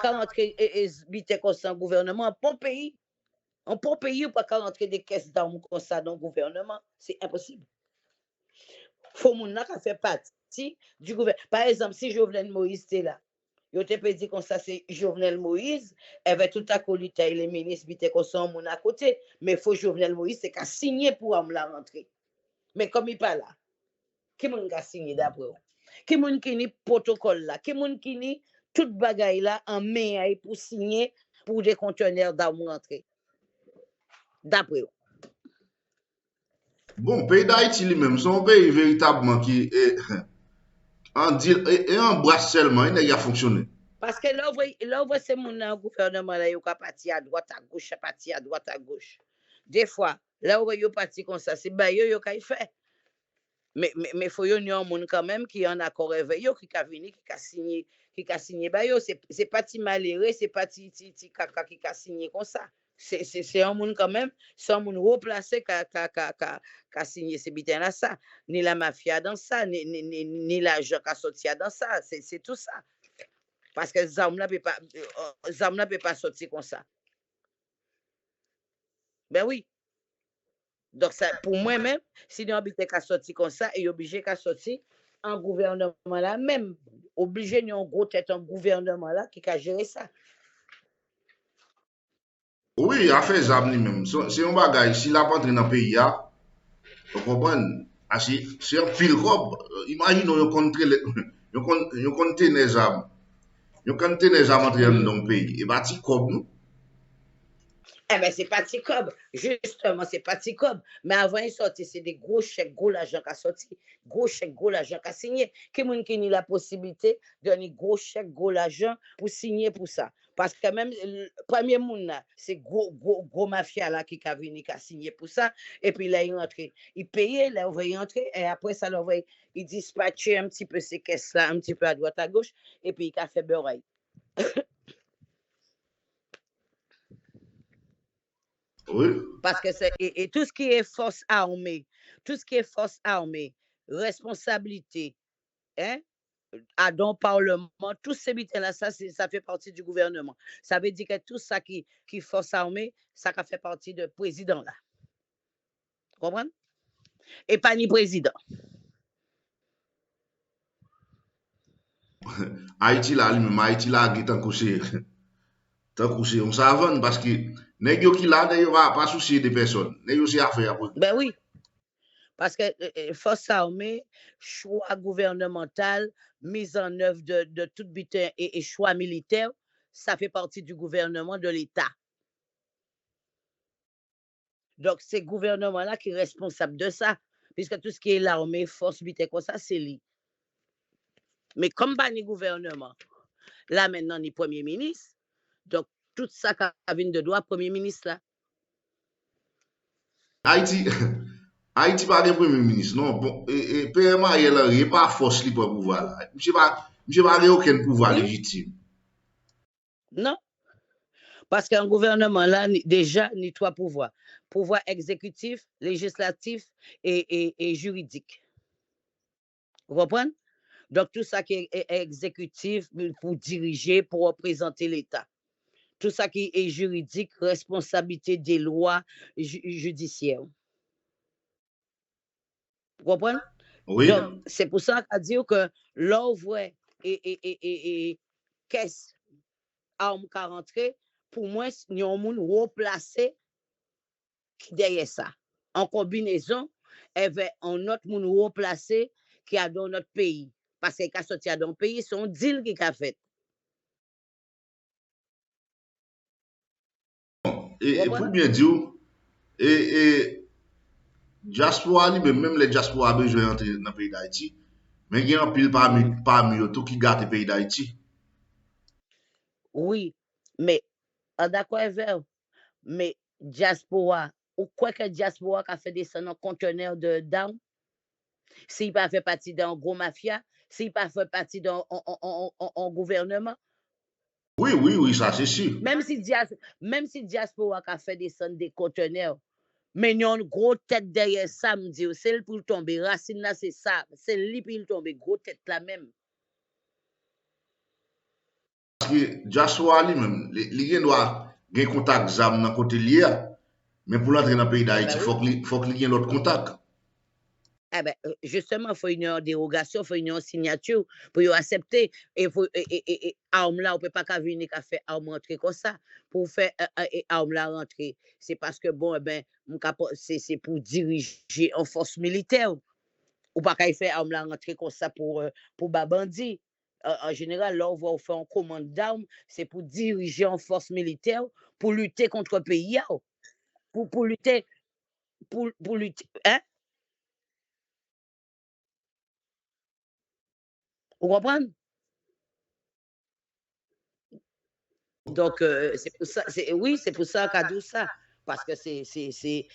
pas rentrer et biter comme ça, gouvernement, un bon pays, pas rentrer des caisses d'armes comme ça dans le gouvernement. C'est impossible. Faut moun nan ka fait partie du gouvernement. Par exemple, si Jovenel Moïse était là, yo te peut dire comme ça, c'est Jovenel Moïse, elle va tout à côté, les ministres, bite comme ça, moun à côté. Mais faut Jovenel Moïse, c'est qu'à signer pour la rentrer. Mais comme il pas là, qui moun ka signer d'après? Qui moun qui ni protocole là? Qui moun qui ni toute bagaille là en main pour signer pour des conteneurs d'armes rentrer? D'après. Bon, pays d'Haïti lui-même, c'est un pays véritablement qui est en brasse seulement, il n'a pas fonctionné. Parce que là, on voit ces gens gouvernement là, ils ont parti à droite, à gauche, parti à droite, à gauche. Des fois, là où ils parti comme ça, c'est bien, ils ont fait. Mais il faut y avoir un monde quand même qui est en accord avec eux, qui a venu, qui a signé, c'est pas si malheureux, c'est pas si caca qui a signé comme ça. C'est un monde quand même, c'est un monde replacé qui a signé ces bitins là, ça. Ni la mafia dans ça, ni l'argent qui a sorti dans ça, c'est tout ça. Parce que Zamna ne peut pas sortir comme ça. Ben oui. Donc, ça, pour moi-même, si nous habitons qu'à sortir comme ça, et obligé qu'à sortir en gouvernement là, même obligé nous en gros tête un gouvernement là qui a géré ça. Oui, il a fait ça lui-même. C'est un bagage, s'il a pas entré dans le pays, vous comprenez? C'est un pile robe. Imagine, vous comptez les armes. Vous comptez les armes entrer dans le pays. Et bah, tu comme nous. Eh bien, c'est pas Ticob. Justement, c'est pas Ticob. Mais avant, il sortit, c'est des gros chèques, gros l'argent qui a sorti. Gros chèques, gros l'argent qui a signé. Qui moun qui a la possibilité de donner gros chèques, gros l'argent pour signer pour ça. Parce que même le premier moun là, c'est gros mafia là qui a venu, qui a signé pour ça. Et puis là, il rentre. Il payait, là, il rentre. Et après ça, il dispatchait un petit peu ces caisses là, un petit peu à droite, à gauche. Et puis il a fait beurre. Oui. Parce que et tout ce qui est force armée, responsabilité, hein, à don parlement, tous ces bitins-là, ça fait partie du gouvernement. Ça veut dire que tout ça qui force armée, ça fait partie du président là. Vous comprenez? Et pas ni président. Haïti là, lui-même, Haïti là, qui est en couché. On s'avance parce que nèg yo qui là, nèg yo va pas soucier des personnes. Nèg yo c'est affaire pour. Ben oui. Parce que force armée, choix gouvernemental, mise en œuvre de tout butin et choix militaire, ça fait partie du gouvernement de l'État. Donc, c'est le gouvernement-là qui est responsable de ça, puisque tout ce qui est l'armée, force, butin, comme ça, c'est lui. Mais comme pas ni gouvernement, là maintenant, ni premier ministre, donc tout ça qui vient de droit, premier ministre là. Haïti, Haïti pas de premier ministre, non. Bon, et PMA, il n'a pas force libre pour pouvoir là. Monsieur pas aucun pouvoir légitime. Non. Parce qu'un gouvernement là, déjà, ni trois pouvoirs. Pouvoir exécutif, législatif et juridique. Vous comprenez? Donc, tout ça qui est exécutif pour diriger, pour représenter l'État. Tout ça qui est juridique, responsabilité des lois judiciaires. Vous comprenez? Oui. Donc, c'est pour ça qu'on dit que l'ouvre et caisse arme qui rentré, pour moi, il y a un monde replacé derrière ça. En combinaison avec un autre monde replacé qui a dans notre pays. Parce qu'il a sorti dans le pays, c'est un deal qui a fait. Et pour bien dire, et diaspora, même les diaspora ont besoin d'entrer dans le pays d'Haïti, mais il y a un pile parmi eux qui gâte le pays d'Haïti. Oui, mais d'accord avec vous, mais diaspora, ou quoi que diaspora a fait descendre un conteneur d'armes, s'il pas fait partie d'un gros mafia, s'il pas fait partie d'un gouvernement. Oui, ça c'est sûr. Même si diaspora a fait descendre des conteneurs, mais il y a une grosse tête derrière ça, me dit, c'est pour tomber. Racine là, c'est ça. C'est lui pour tomber. Gros tête là même. que Joshua lui-même, il doit gagner contact zam dans côté lié, mais pour l'entrer dans le pays Eh d'Haïti, ben il oui. faut qu'il ait l'autre contact. Eh ben, justement, il faut une dérogation, il faut une signature pour y accepter. Et arme là, on peut pas venir qu'à faire arme rentrer comme ça. Pour faire arme là rentrer, c'est parce que bon, eh ben, c'est pour diriger en force militaire. Ou pas qu'à faire arme là rentrer comme ça pour bandit. En général, là, on va faire en commande d'armes, c'est pour diriger en force militaire, pour lutter contre le pays. Pour lutter, pour lutter. Hein? Vous comprenez? Donc, c'est pour ça, oui, c'est pour ça qu'a dit ça. Parce que c'est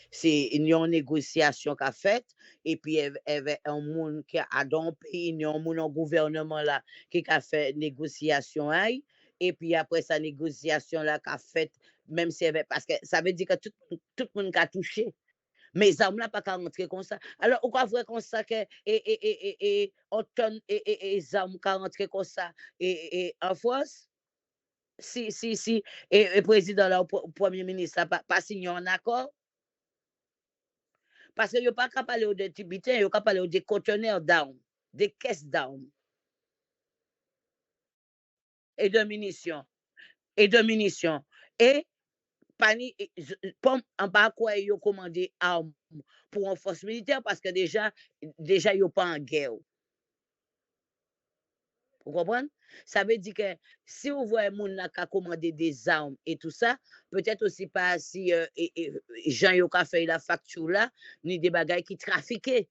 une négociation qu'a faite. Et puis, il y avait un monde qui a dans le pays, il y a un monde en gouvernement là, qui a fait négociation. Hein. Et puis, après sa négociation là qu'a faite, même si parce que ça veut dire que tout le monde a touché. Mais les armes là, pas qu'à rentrer comme ça. Alors, on va voir comme ça que, on tonne, les armes qu'à rentrer comme ça, en France si le président là, le premier ministre n'a pas signé un accord, parce qu'il n'y a pas qu'à parler de Tibétains, il n'y a qu'à parler des conteneurs d'armes, des caisses d'armes et de munitions. Et de munitions. Et, en bas quoi, ils ont commandé armes pour une force militaire parce que déjà, ils n'ont pas en guerre. Vous comprenez? Ça veut dire que si vous voyez moun qui a commandé des armes et tout ça, peut-être aussi pas si Jean yo ka fait la facture là, ni des bagages qui trafiquaient.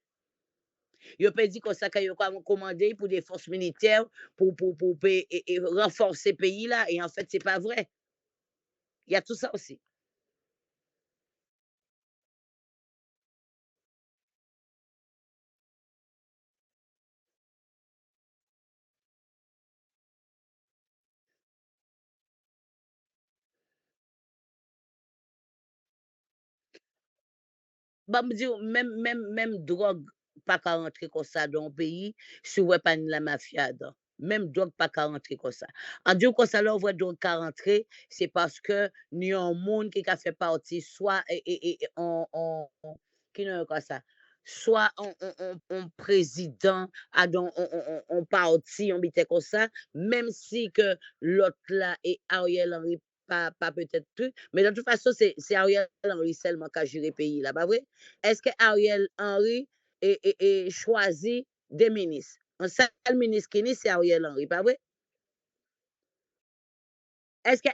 Yo peut dire que ça que yo commandé pour des forces militaires pour renforcer le pays là et en fait c'est pas vrai. Il y a tout ça aussi. Bah, me dire, même drogue, pas qu'à rentrer comme ça dans le pays, si vous pas la mafia dedans. Même drogue, pas qu'à rentrer comme ça. En disant comme ça, là, on voit drogue qu'à rentrer, c'est parce que nous y a un monde qui a fait partie, soit, qui n'a pas ça, soit on président, on parti, on était comme ça, même si que l'autre là est Ariel Henry pas peut-être plus, mais de toute façon, c'est Ariel Henry seulement qui a géré le pays là, pas vrai? Est-ce que Ariel Henry choisi des ministres? Un seul ministre qui est, c'est Ariel Henry, pas vrai? Parce que,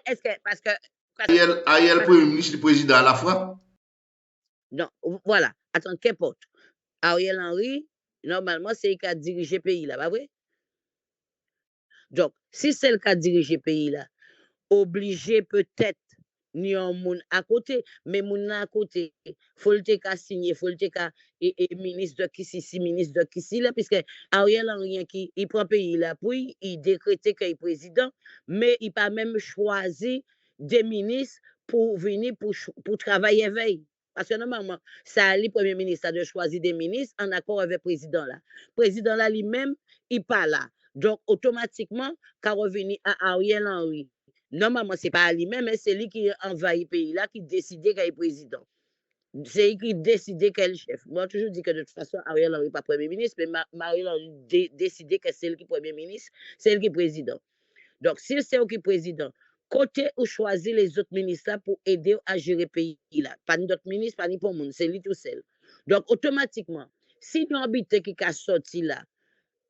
Ariel, premier ministre, le président à la fois. non, voilà, attends, qu'importe. Ariel Henry, normalement, c'est lui qui a dirigé le pays là, pas vrai? Donc, si c'est le qui a dirigé le pays là, obligé peut-être ni un moun à côté, mais moun à côté, faut le te ka signer, faut le te ka ministre de qui si ministre de qui si là, puisque Ariel Henry qui il prend pays là, puis il décrète qu'il est président, mais il pas même choisi des ministres pour venir pour travailler veille. Parce que normalement, ça le premier ministre a de choisir des ministres en accord avec le président là. Le président là lui-même, il pas là. Donc, automatiquement, quand revenir à Ariel Henry, normalement, ce n'est pas lui-même, mais c'est lui qui envahit le pays là, qui décide qu'il est président. C'est lui qui décide qu'il est le chef. Moi, toujours dit que de toute façon, Ariel Henry n'est pas premier ministre, mais Ariel Henry décide que c'est lui qui est premier ministre, c'est lui qui est président. Donc, si c'est lui qui est président, côté ou choisir les autres ministres là pour aider à gérer le pays là. Pas d'autres ministres, pas ni pour monde, c'est lui tout seul. Donc, automatiquement, si nous habitons qui a sorti là,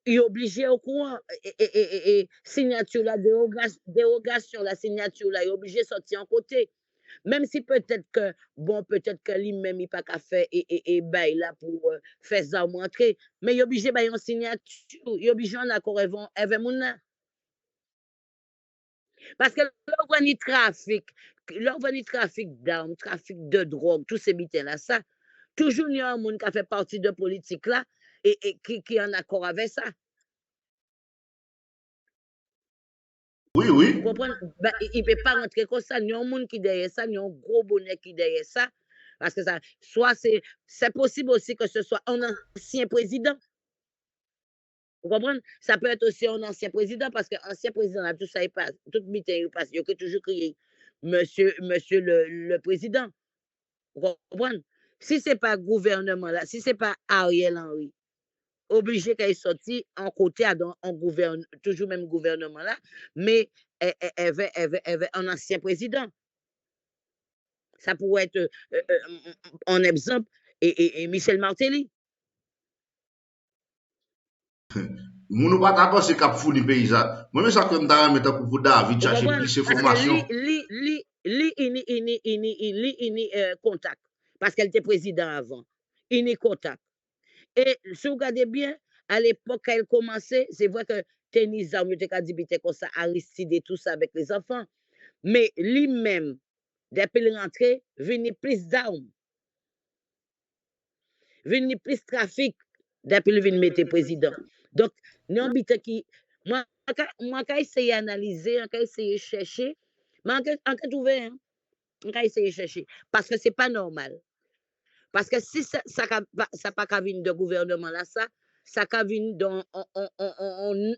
il est obligé au courant, signature la dérogation, la signature là, il est obligé de sortir en côté. Même si peut-être que, bon, peut-être que lui-même, il n'a pas qu'à faire bail là pour faire ça rentrer, mais il est obligé de une signature, il est obligé en accord avec mon là. Parce que là, on voit trafic d'armes, trafic de drogue, tous ces bitins là, ça, toujours il y a un monde qui a fait partie de politique là, et qui est en accord avec ça. Oui, Vous oui. comprenez? Ben, il ne peut pas rentrer comme ça. Il y a un monde qui est derrière ça, il y a un gros bonnet qui est derrière ça. Parce que ça, soit c'est possible aussi que ce soit un ancien président. Vous comprenez? Ça peut être aussi un ancien président, parce qu'un ancien président, là, tout ça, il passe, tout meeting, il passe. Il y a toujours crié, monsieur le président. Vous comprenez? Si ce n'est pas gouvernement, là, si ce n'est pas Ariel Henry, obligé qu'elle sorti en côté en toujours même gouvernement là, mais elle veut un ancien président. Ça pourrait être un exemple et Michel Martelly. Moun pas ta pense k'ap founi pays ça. Moi même ça que m'ta mettre pour David Vous chercher comprenez? plus Parce que d'informations. il contact. Parce qu'elle était président avant. Il y contact. Et si vous regardez bien, à l'époque, quand elle commençait, c'est vrai que tennis, on était dit comme ça, Aristide et tout ça avec les enfants. Mais lui-même, depuis le rentré, venait plus d'armes. Venait plus de trafic depuis le venu mettre président. Donc, nous habitons qui. Moi, quand essayer d'analyser, quand essayer de chercher, moi, quand trouver, hein, quand essayer de chercher. Parce que ce n'est pas normal. Parce que si ça n'a pas venir de gouvernement là, ça peut venir dans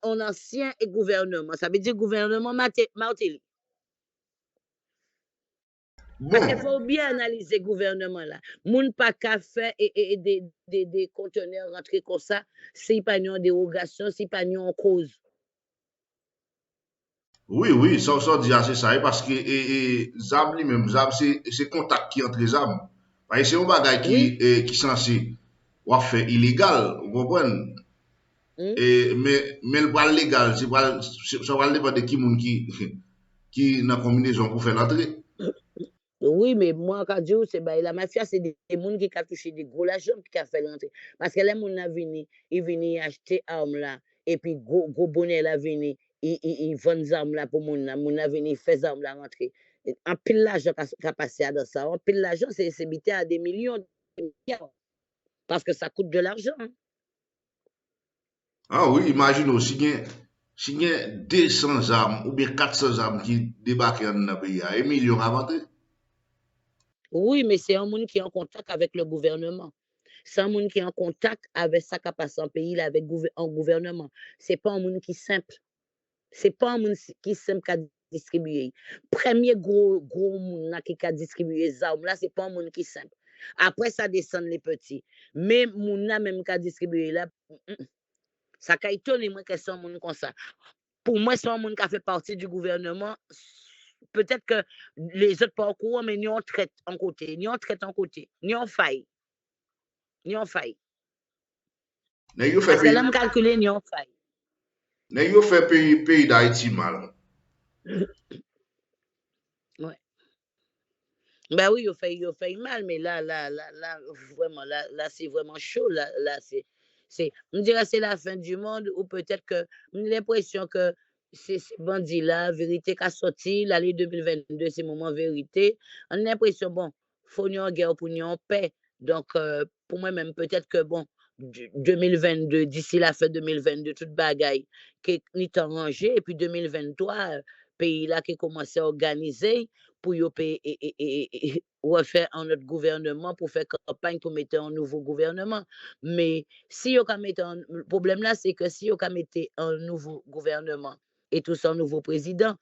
un ancien gouvernement. Ça veut dire gouvernement Martelly. Parce qu'il Bon, faut bien analyser le gouvernement là. Moun pas qu'à faire et des conteneurs rentrer comme ça, c'est pas une dérogation, c'est pas une cause. oui, ça dit assez ça parce que Zab lui-même, Zab c'est contact qui entre les âmes. Parce que c'est un bagage Oui. qui censé ou faire illégal, vous comprenez? Hmm? Mais le bras légal, ça va dépendre de qui moun qui dans la combinaison pour faire l'entrée. Oui, mais moi, quand je dis, c'est la mafia, c'est des gens qui ont touché des gros l'argent qui ont fait l'entrée. Parce que les gens ils viennent acheter armes là, et puis gros bonnet là, ils vendent des armes là pour les gens. Les gens viennent faire des armes là rentrer. En pile l'argent qui a passé dans ça. En pile l'argent, c'est bité à des millions, des milliards. Parce que ça coûte de l'argent. Hein. Ah oui, imagine aussi, si il y a 200 armes ou bien 400 armes qui débarquent dans le pays, il y a 1 million à vendre. Oui, mais c'est un monde qui est en contact avec le gouvernement. C'est un monde qui est en contact avec ça qui passe en pays, là, avec un gouvernement. C'est pas un monde qui est simple. C'est pas un monde qui est simple qu'à distribuer. Premier gros monde là qui a distribué les armes, là, c'est pas un monde qui est simple. Après, ça descend les petits. Mais monde là, même qui a distribué là, ça a étonné moi que c'est un monde comme ça. Pour moi, c'est un monde qui a fait partie du gouvernement. Peut-être que les autres pas au courant, mais nous on traite en côté. Nous on traite en côté. Nous on faille. Nous on faille. Mais il fait Parce que pays, là, on calcule, nous on faille. mais il fait pays d'Haïti mal. Ouais. Ben oui, il fait mal, mais vraiment, là, c'est vraiment chaud. Là, on dirait que c'est la fin du monde, ou peut-être que, on a l'impression que c'est ces bandits-là, vérité qu'a sorti, l'année 2022, c'est le moment vérité. On a l'impression, bon, faut nous en guerre pour nous en paix. Donc, pour moi-même, peut-être que, bon, 2022, d'ici la fin 2022, toute bagaille qui est rangée, et puis 2023, pays là qui commence à organiser pour refaire un autre gouvernement, pour faire campagne pour mettre un nouveau gouvernement. Mais si le problème là, c'est que si on mettre un nouveau gouvernement et tout un nouveau président,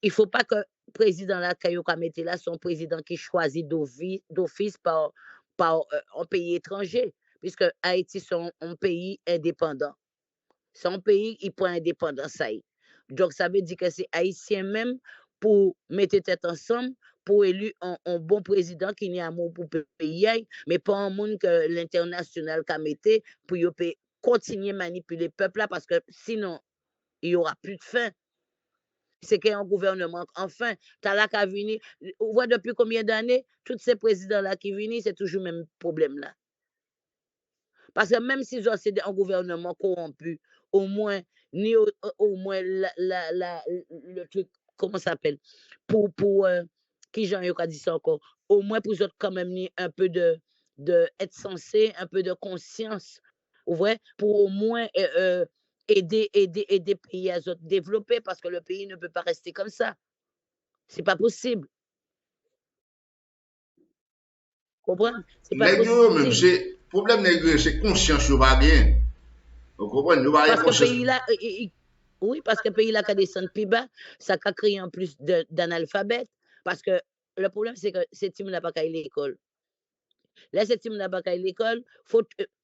il ne faut pas que le président là, quand on mette là, son président qui choisit d'office par un pays étranger, puisque Haïti, c'est un pays indépendant. C'est un pays qui prend indépendance. Donc, ça veut dire que c'est Haïtien même pour mettre tête ensemble, pour élire un bon président qui n'a amour pour le pays, mais pas un monde que l'international a mis pour continuer à manipuler le peuple là, parce que sinon, il n'y aura plus de fin. C'est qu'il y a un gouvernement. Enfin, tu as là qu'à venir. On voit depuis combien d'années, tous ces présidents-là qui viennent, c'est toujours le même problème là. Parce que même si c'est un gouvernement corrompu, au moins, au moins le truc, comment ça s'appelle? Pour qui j'en ai dit ça encore? Au moins pour eux quand même un peu de être censé, un peu de conscience, ouais, pour au moins aider pays à se développer, parce que le pays ne peut pas rester comme ça. C'est pas possible. Comprends? C'est pas Nèg yo même, possible. c'est problème nèg yo, c'est conscience yo pas gen. Vous comprenez? Nous pas Parce que conscience. pays là, oui, parce que pays là qui descend plus bas, ça a créé en plus d'analphabètes. Parce que le problème, c'est que ces teams n'a pas qu'à l'école. Là, ces teams n'a pas qu'à l'école,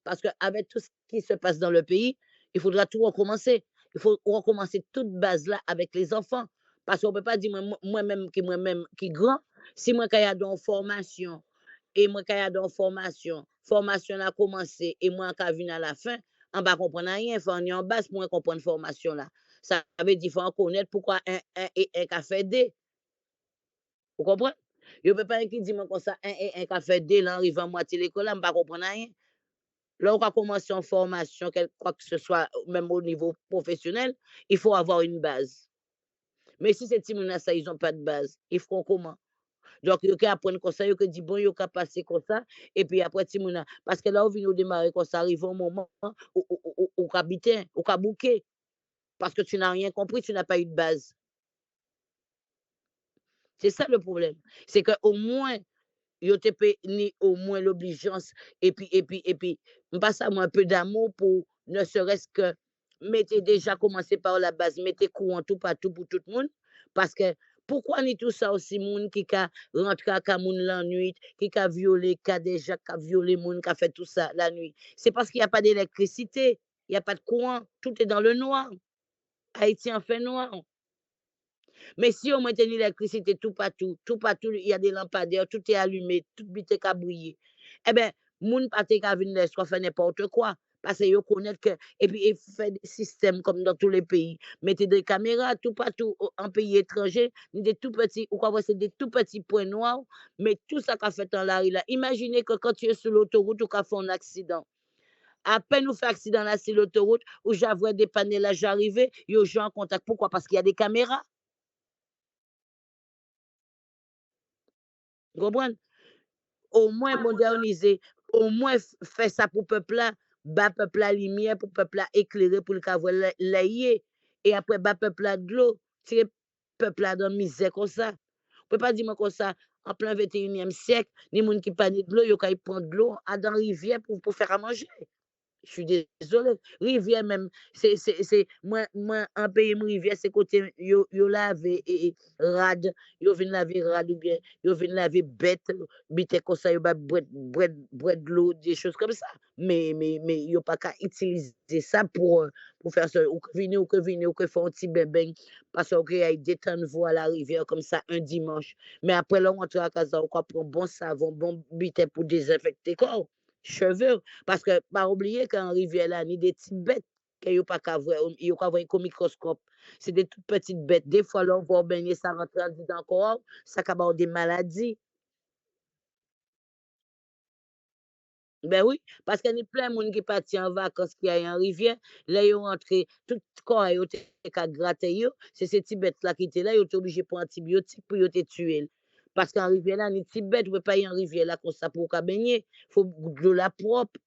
parce qu'avec tout ce qui se passe dans le pays, il faudra tout recommencer. Il faut recommencer toute base là avec les enfants. Parce qu'on ne peut pas dire moi-même qui grand, si moi, quand il y a dans formation, et moi, quand il y a dans formation a commencé, et moi, quand je viens à la fin, on ne va comprendre rien, il faut en base pour comprendre formation là. Ça veut dire qu'il faut connaître pourquoi un et un a fait D. Vous comprenez? Je ne peux pas qui dit comme ça, un et un a fait D, là, arrive à moitié l'école, là, je ne vais pas comprendre rien. Là, on va commencer en formation, quoi que ce soit, même au niveau professionnel, il faut avoir une base. Mais si ces petits ça, ils n'ont pas de base, ils feront comment? Donc, ils peuvent apprendre comme ça, ils peuvent dire, bon, ils peuvent passer comme ça, et puis après, parce que là, on vient de démarrer comme ça, arrive un moment où habiter, où bouquer, parce que tu n'as rien compris, tu n'as pas eu de base. C'est ça le problème. C'est qu'au moins, yo te ni au moins l'obligeance et puis pas ça moi un peu d'amour pour ne serait-ce que mettez déjà commencé par la base mettez courant tout partout pour tout le monde parce que pourquoi ni tout ça aussi monde qui a rentré à moun la nuit qui a violé qui a déjà qui a violé monde qui a fait tout ça la nuit c'est parce qu'il n'y a pas d'électricité il n'y a pas de courant tout est dans le noir Haïti en fait noir. Mais si on maintient l'électricité tout partout, il y a des lampadaires, tout est allumé, tout est cabrillé. Eh bien, moun pa te ka vin laisse faire n'importe quoi. Parce que yo connaissent que, et puis ils font des systèmes comme dans tous les pays. Mettez des caméras tout partout en pays étranger, des tout petits, ou quoi, c'est des tout petits points noirs, mais tout ça qu'a fait en la rue là. Imaginez que quand tu es sur l'autoroute ou qu'a fait un accident. À peine nous fait accident là sur l'autoroute, où j'avais des panels j'arrivais, yo gens en contact. Pourquoi? Parce qu'il y a des caméras. Vous comprenez? Au moins moderniser, au moins faire ça pour le peuple là, bas peuple la lumière, pour le peuple là éclairer, pour le avoir l'aïe, et après bas peuple là de l'eau, tirer peuple là dans la misère comme ça. On peut pas dire comme ça, en plein 21e siècle, les gens qui pas de l'eau, ils ont prendre de l'eau dans la rivière pour faire à manger. Je suis désolée. Rivière même, moi, en pays rivière, c'est côté, yo lave et rade, yo vin laver rade ou bien, yo vin laver bête, bite comme ça, yo ba de l'eau, des choses comme ça. Mais yo pas qu'à utiliser ça pour faire ça. Ou que faire un petit bébé, parce que y a détendre vous à la rivière comme ça un dimanche. Mais après, là, on rentre à casa, on prend bon savon, bon bite pour désinfecter corps cheveux. Parce que, pas oublier qu'en rivière là, ni des petites bêtes que yo pas qu'à voir, yo qu'à voir au microscope. C'est des toutes petites bêtes. Des fois, là, on va baigner, ça rentre dans le corps, ça peut avoir des maladies. Ben oui, parce qu'il y a plein de monde qui partent en vacances qui aillent en rivière, là, ils rentrent, tout corps, ils ont qu'à gratter, c'est ces petites bêtes là qui étaient là, ils sont obligés pour antibiotiques pour te tuer. Parce qu'en rivière là, les petites bêtes, vous ne pouvez pas y en rivière là comme ça pour baigner. Il faut de l'eau là propre.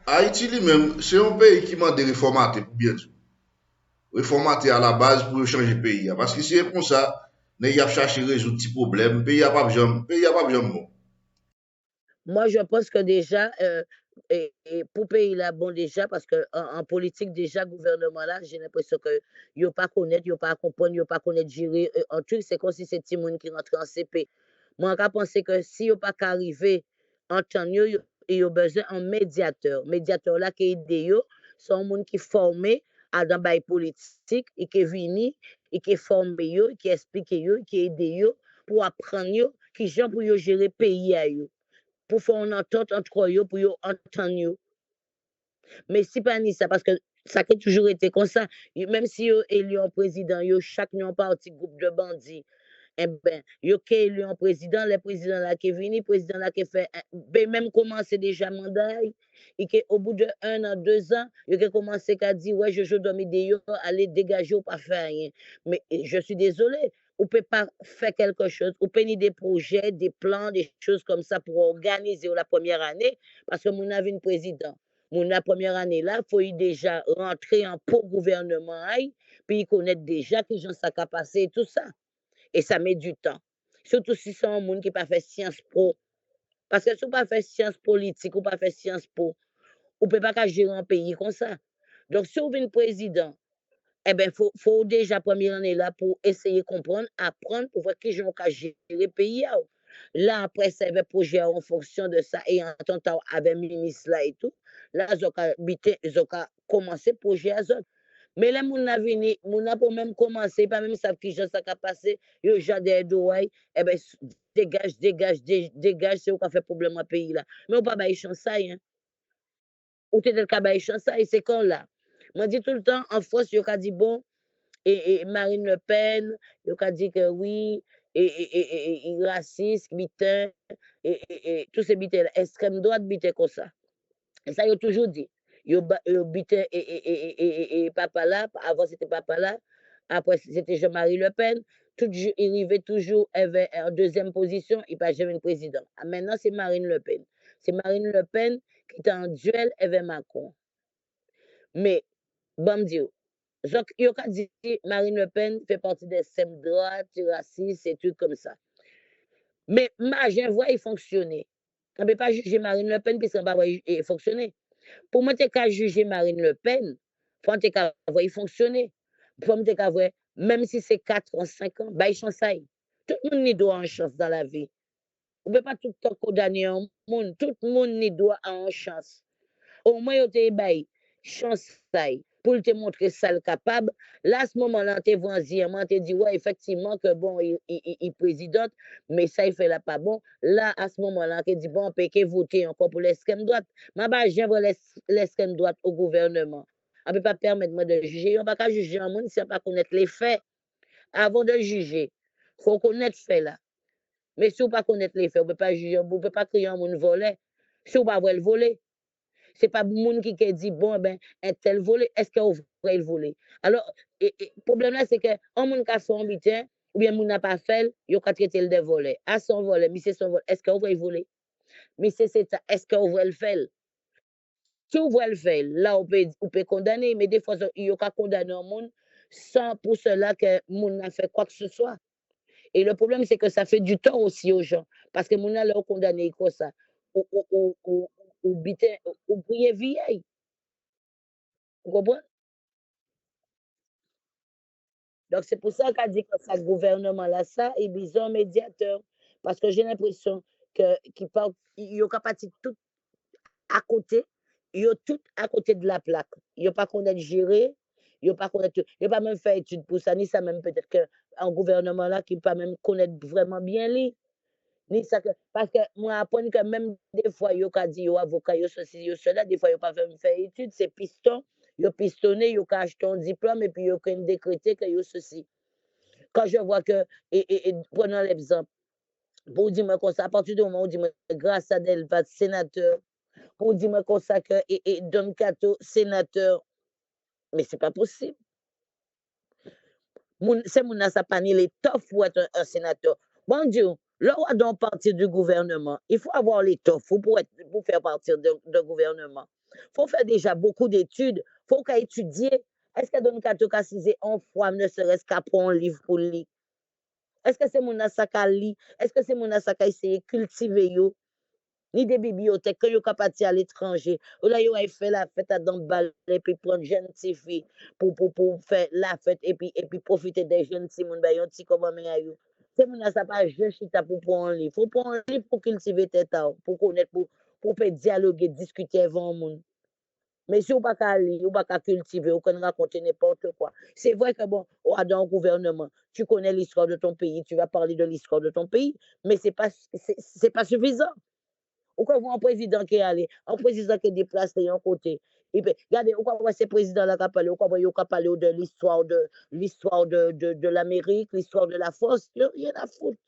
Haïti lui-même, c'est un pays qui m'a réformaté pour bien sûr. Réformaté à la base pour changer le pays. Parce que si c'est comme ça, nous avons cherché à résoudre petits problèmes, le pays n'a pas besoin, pays a pas besoin bon. Moi, je pense que déjà, et pour pays là, bon, déjà, parce que en politique, déjà, gouvernement là, j'ai l'impression que yo pas connaître, yo pas comprendre, yo pas connaître gérer. En truc, c'est comme si c'est petit monde qui rentre en CP. Moi, je pense que si yo pas arriver en temps, yo besoin un médiateur. Médiateur là qui aide yo, c'est un monde qui est formé à dans bail politique, et qui est venu, et qui est formé yo, qui explique yo, qui aide yo pour apprendre yo, qui gens pour yo gérer pays à yo pour faire une entente entre eux, pour entendre eux. Mais si pas ni ça, parce que ça a toujours été comme ça. Même si eux élu un président, chaque un parti groupe de bandits, eh ben, yo qui élu un président, le président là qui est venu, le président là qui fait, ben, même commencé déjà mandat, et qu'au bout de 1 an, 2 ans, il a commencé à dire, ouais, je dois m'aider, aller dégager ou pas faire rien. Mais je suis désolée, on ne peut pas faire quelque chose, on peut ni des projets, des plans, des choses comme ça pour organiser la première année, parce que mon avait une président. La première année là, il faut déjà rentrer en pour gouvernement, puis connaître déjà que gens ça passé et tout ça. Et ça met du temps. Surtout si c'est un monde qui n'a pas fait Sciences Po. Parce que si vous pas fait science politique, ou pas fait science po, ou peut pas gérer un pays comme ça. Donc, si vous venez président, eh bien, faut déjà première année là pour essayer de comprendre, apprendre pour voir qui j'ont qu'à gérer le pays. Là, après, ça va projet en fonction de ça et en temps avec le ministre là et tout. Là, ils ont commencé projet à zone. Mais là, mon avenir, mon a pas même commencé, pas même ça qui ça a passé, yo jardin d'ouaille, eh ben dégage, c'est où qu'a fait problème au pays là. Mais on pas bailler chance ça, hein. Ou t'es le cas bailler chance ça et c'est quand là. Moi dis tout le temps en France, yo a dit bon et Marine Le Pen, yo a dit que oui et raciste, bitin et tous ces bitin là, extrême droite bitin comme ça. Et ça, ils ont toujours dit. Ils ont buté et papa là, avant c'était papa là, après c'était Jean-Marie Le Pen. Il arrivait toujours en deuxième position, il pas jamais le président. Maintenant, c'est Marine Le Pen. C'est Marine Le Pen qui est en duel avec Macron. Mais, bon Dieu, donc, il a dit Marine Le Pen fait partie des extrêmes droites, racistes et tout comme ça. Mais, je vois il fonctionner. On ne peut pas juger Marine Le Pen puisqu'on ne peut pas fonctionner. Pour moi, tu as juger Marine Le Pen, faut que tu voir fonctionner. Pour moi, tu voir, même si c'est 4 ou 5 ans, bah, il chance. Tout le monde doit avoir une chance dans la vie. On ne peut pas tout le temps condamner un monde. Tout le monde doit avoir une chance. Au moins, tu as une chance pour te montrer ça le capable. Là, à ce moment-là, tu vois un tu dis, ouais, effectivement, que bon, il présidente, mais ça, il fait là pas bon. Là, à ce moment-là, tu dis, bon, on peut que voter encore pour l'extrême droite. Mais bah, j'aime l'extrême droite au gouvernement. On ne peut pas permettre moi de juger. On ne peut pas juger un monde si on ne peut pas connaître les faits. Avant de juger, il faut connaître les faits là. Mais si on ne peut pas connaître les faits, on ne peut pas juger, on ne peut pas créer un monde volet. Si on ne peut pas le voler, c'est pas le monde qui dit, bon, ben, un tel volé, est-ce qu'il va le voler? Alors, le problème là, c'est que, un monde qui a fait un butin, ou bien, monde n'a pas fait, il a traité le de voler. À son volet, mais c'est son volet, est-ce qu'il va le voler? Mais c'est ça, est-ce qu'il va le faire? Si on va le faire, là, on peut condamner, mais des fois, il y a condamner un monde sans pour cela que le monde n'a fait quoi que ce soit. Et le problème, c'est que ça fait du tort aussi aux gens, parce que mon a leur condamné comme ça, ou butin, ou prier vieille. Vous comprenez? Donc, c'est pour ça qu'a dit que ça gouvernement-là, ça, il a besoin d'un médiateur. Parce que j'ai l'impression qu'il parle, il a parti tout à côté, il a tout à côté de la plaque. Il n'a pas connaître gérer, il n'a pas connaître, il n'a pas même fait étude pour ça, ni ça même peut-être qu'un gouvernement-là qui ne pas même connaître vraiment bien lui. Ni ça que, parce que moi, apprends que même des fois, il a dit, il avocat, il ceci, il cela, des fois, il n'a pas fait étude, c'est piston, il a pistonné, il a acheté un diplôme et puis il a décrété que il ceci. Quand je vois que, prenons l'exemple, pour dire comme ça, à partir du moment où on dit grâce à Delvat, sénateur, pour dire comme ça que, Don Cato, sénateur, mais c'est pas possible. C'est mon ça pas ni l'étoffe pour être un sénateur. Bon Dieu, là où dans partir du gouvernement, il faut avoir l'étoffe pour faire partir d'un gouvernement. Il faut faire déjà beaucoup d'études, il faut qu'à étudier. Est-ce que Don Cato a en fois, ne serait-ce qu'à prendre un livre pour lire? Est-ce que c'est mon asaka li? Est-ce que c'est mon asaka essayer cultiver yo? Ni des bibliothèques, quand yo partir à l'étranger. Ou là, yo a fait la fête à Dambal et puis prendre jeune petite fille pour faire la fête et puis profiter des jeunes petits moun, ben, yon petit comment mais yo. C'est mon asaka pas jeune chita pour prendre un livre. Faut prendre un livre pour cultiver tête pour connaître, pour faire dialoguer, discuter avec le monde. Mais si on ne peut pas lire, on ne peut pas cultiver, on peut raconter n'importe quoi. C'est vrai que bon, dans un gouvernement, tu connais l'histoire de ton pays, tu vas parler de l'histoire de ton pays, mais ce n'est pas suffisant. Ou quand vous un président qui est allé, un président qui est déplacé d'un côté. Et puis, regardez, ou quand ces présidents-là qui parlé, ou quand vous parlé de l'histoire de l'Amérique, l'histoire de la France, il n'y a rien à foutre.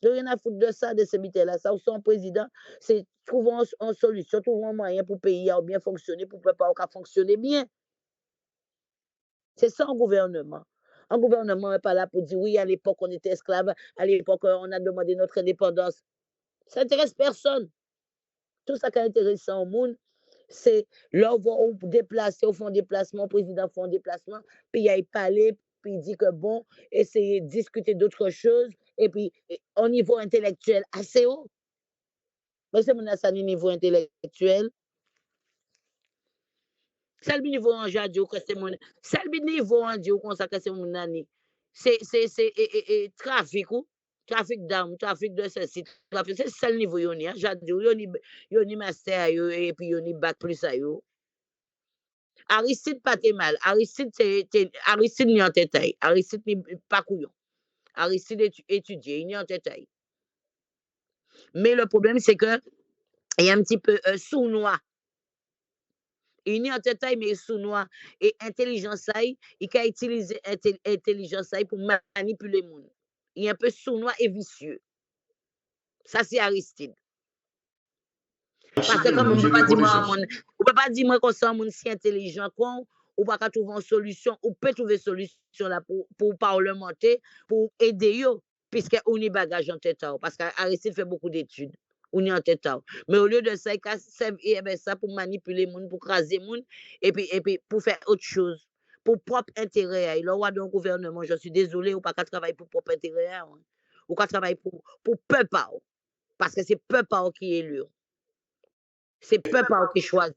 Il n'y a rien à foutre de ça, de ce là ça, son président, c'est trouver une solution, trouver un moyen pour le pays à bien fonctionner, pour le peuple à fonctionner bien. C'est ça un gouvernement. Un gouvernement n'est pas là pour dire oui, à l'époque on était esclaves, à l'époque on a demandé notre indépendance. Ça n'intéresse personne. Tout ça qui est intéressant au monde, c'est là où on déplacer, au fond déplacement, le président fait un déplacement, puis il parler, puis il dit que bon, essayer de discuter d'autres choses, et puis au niveau intellectuel assez haut. Parce que mon ça niveau intellectuel. Salbi niveau en radio que c'est mon salbi niveau en radio comme ça que c'est mon année. C'est trafic ou trafic d'armes, trafic de ceci, trafic c'est ça le niveau yoni hein, radio yoni master yo et puis yoni bac plus à yo. Aristide pas t'es mal. Aristide Aristide ni en tête. Aristide ni pas couillon. Aristide étudié, il ni en tête. Mais le problème c'est que il y a un petit peu sournois. Il n'y a tête mais sournois et intelligence il peut utiliser intelligence pour manipuler les gens. Il est un peu sournois et vicieux. Ça c'est Aristide. Parce que comme on peut pas dire moi on peut pas dire moi qu'on un monde si intelligent qu'on ou pas trouver une solution ou peut trouver une solution là pour parlementer pour aider yo puisque on y bagage en tête parce qu'Aristide fait beaucoup d'études. On est en tête. Mais au lieu de ça, il servent ça pour manipuler les gens, pour craser les gens, et puis pour faire autre chose, pour propre intérêt. Il aura d'un gouvernement, je suis désolé, ou pas qu'à travailler pour propre intérêt, ou qu'à travailler pour peuple, parce que c'est peuple qui est élu. C'est peuple qui choisit.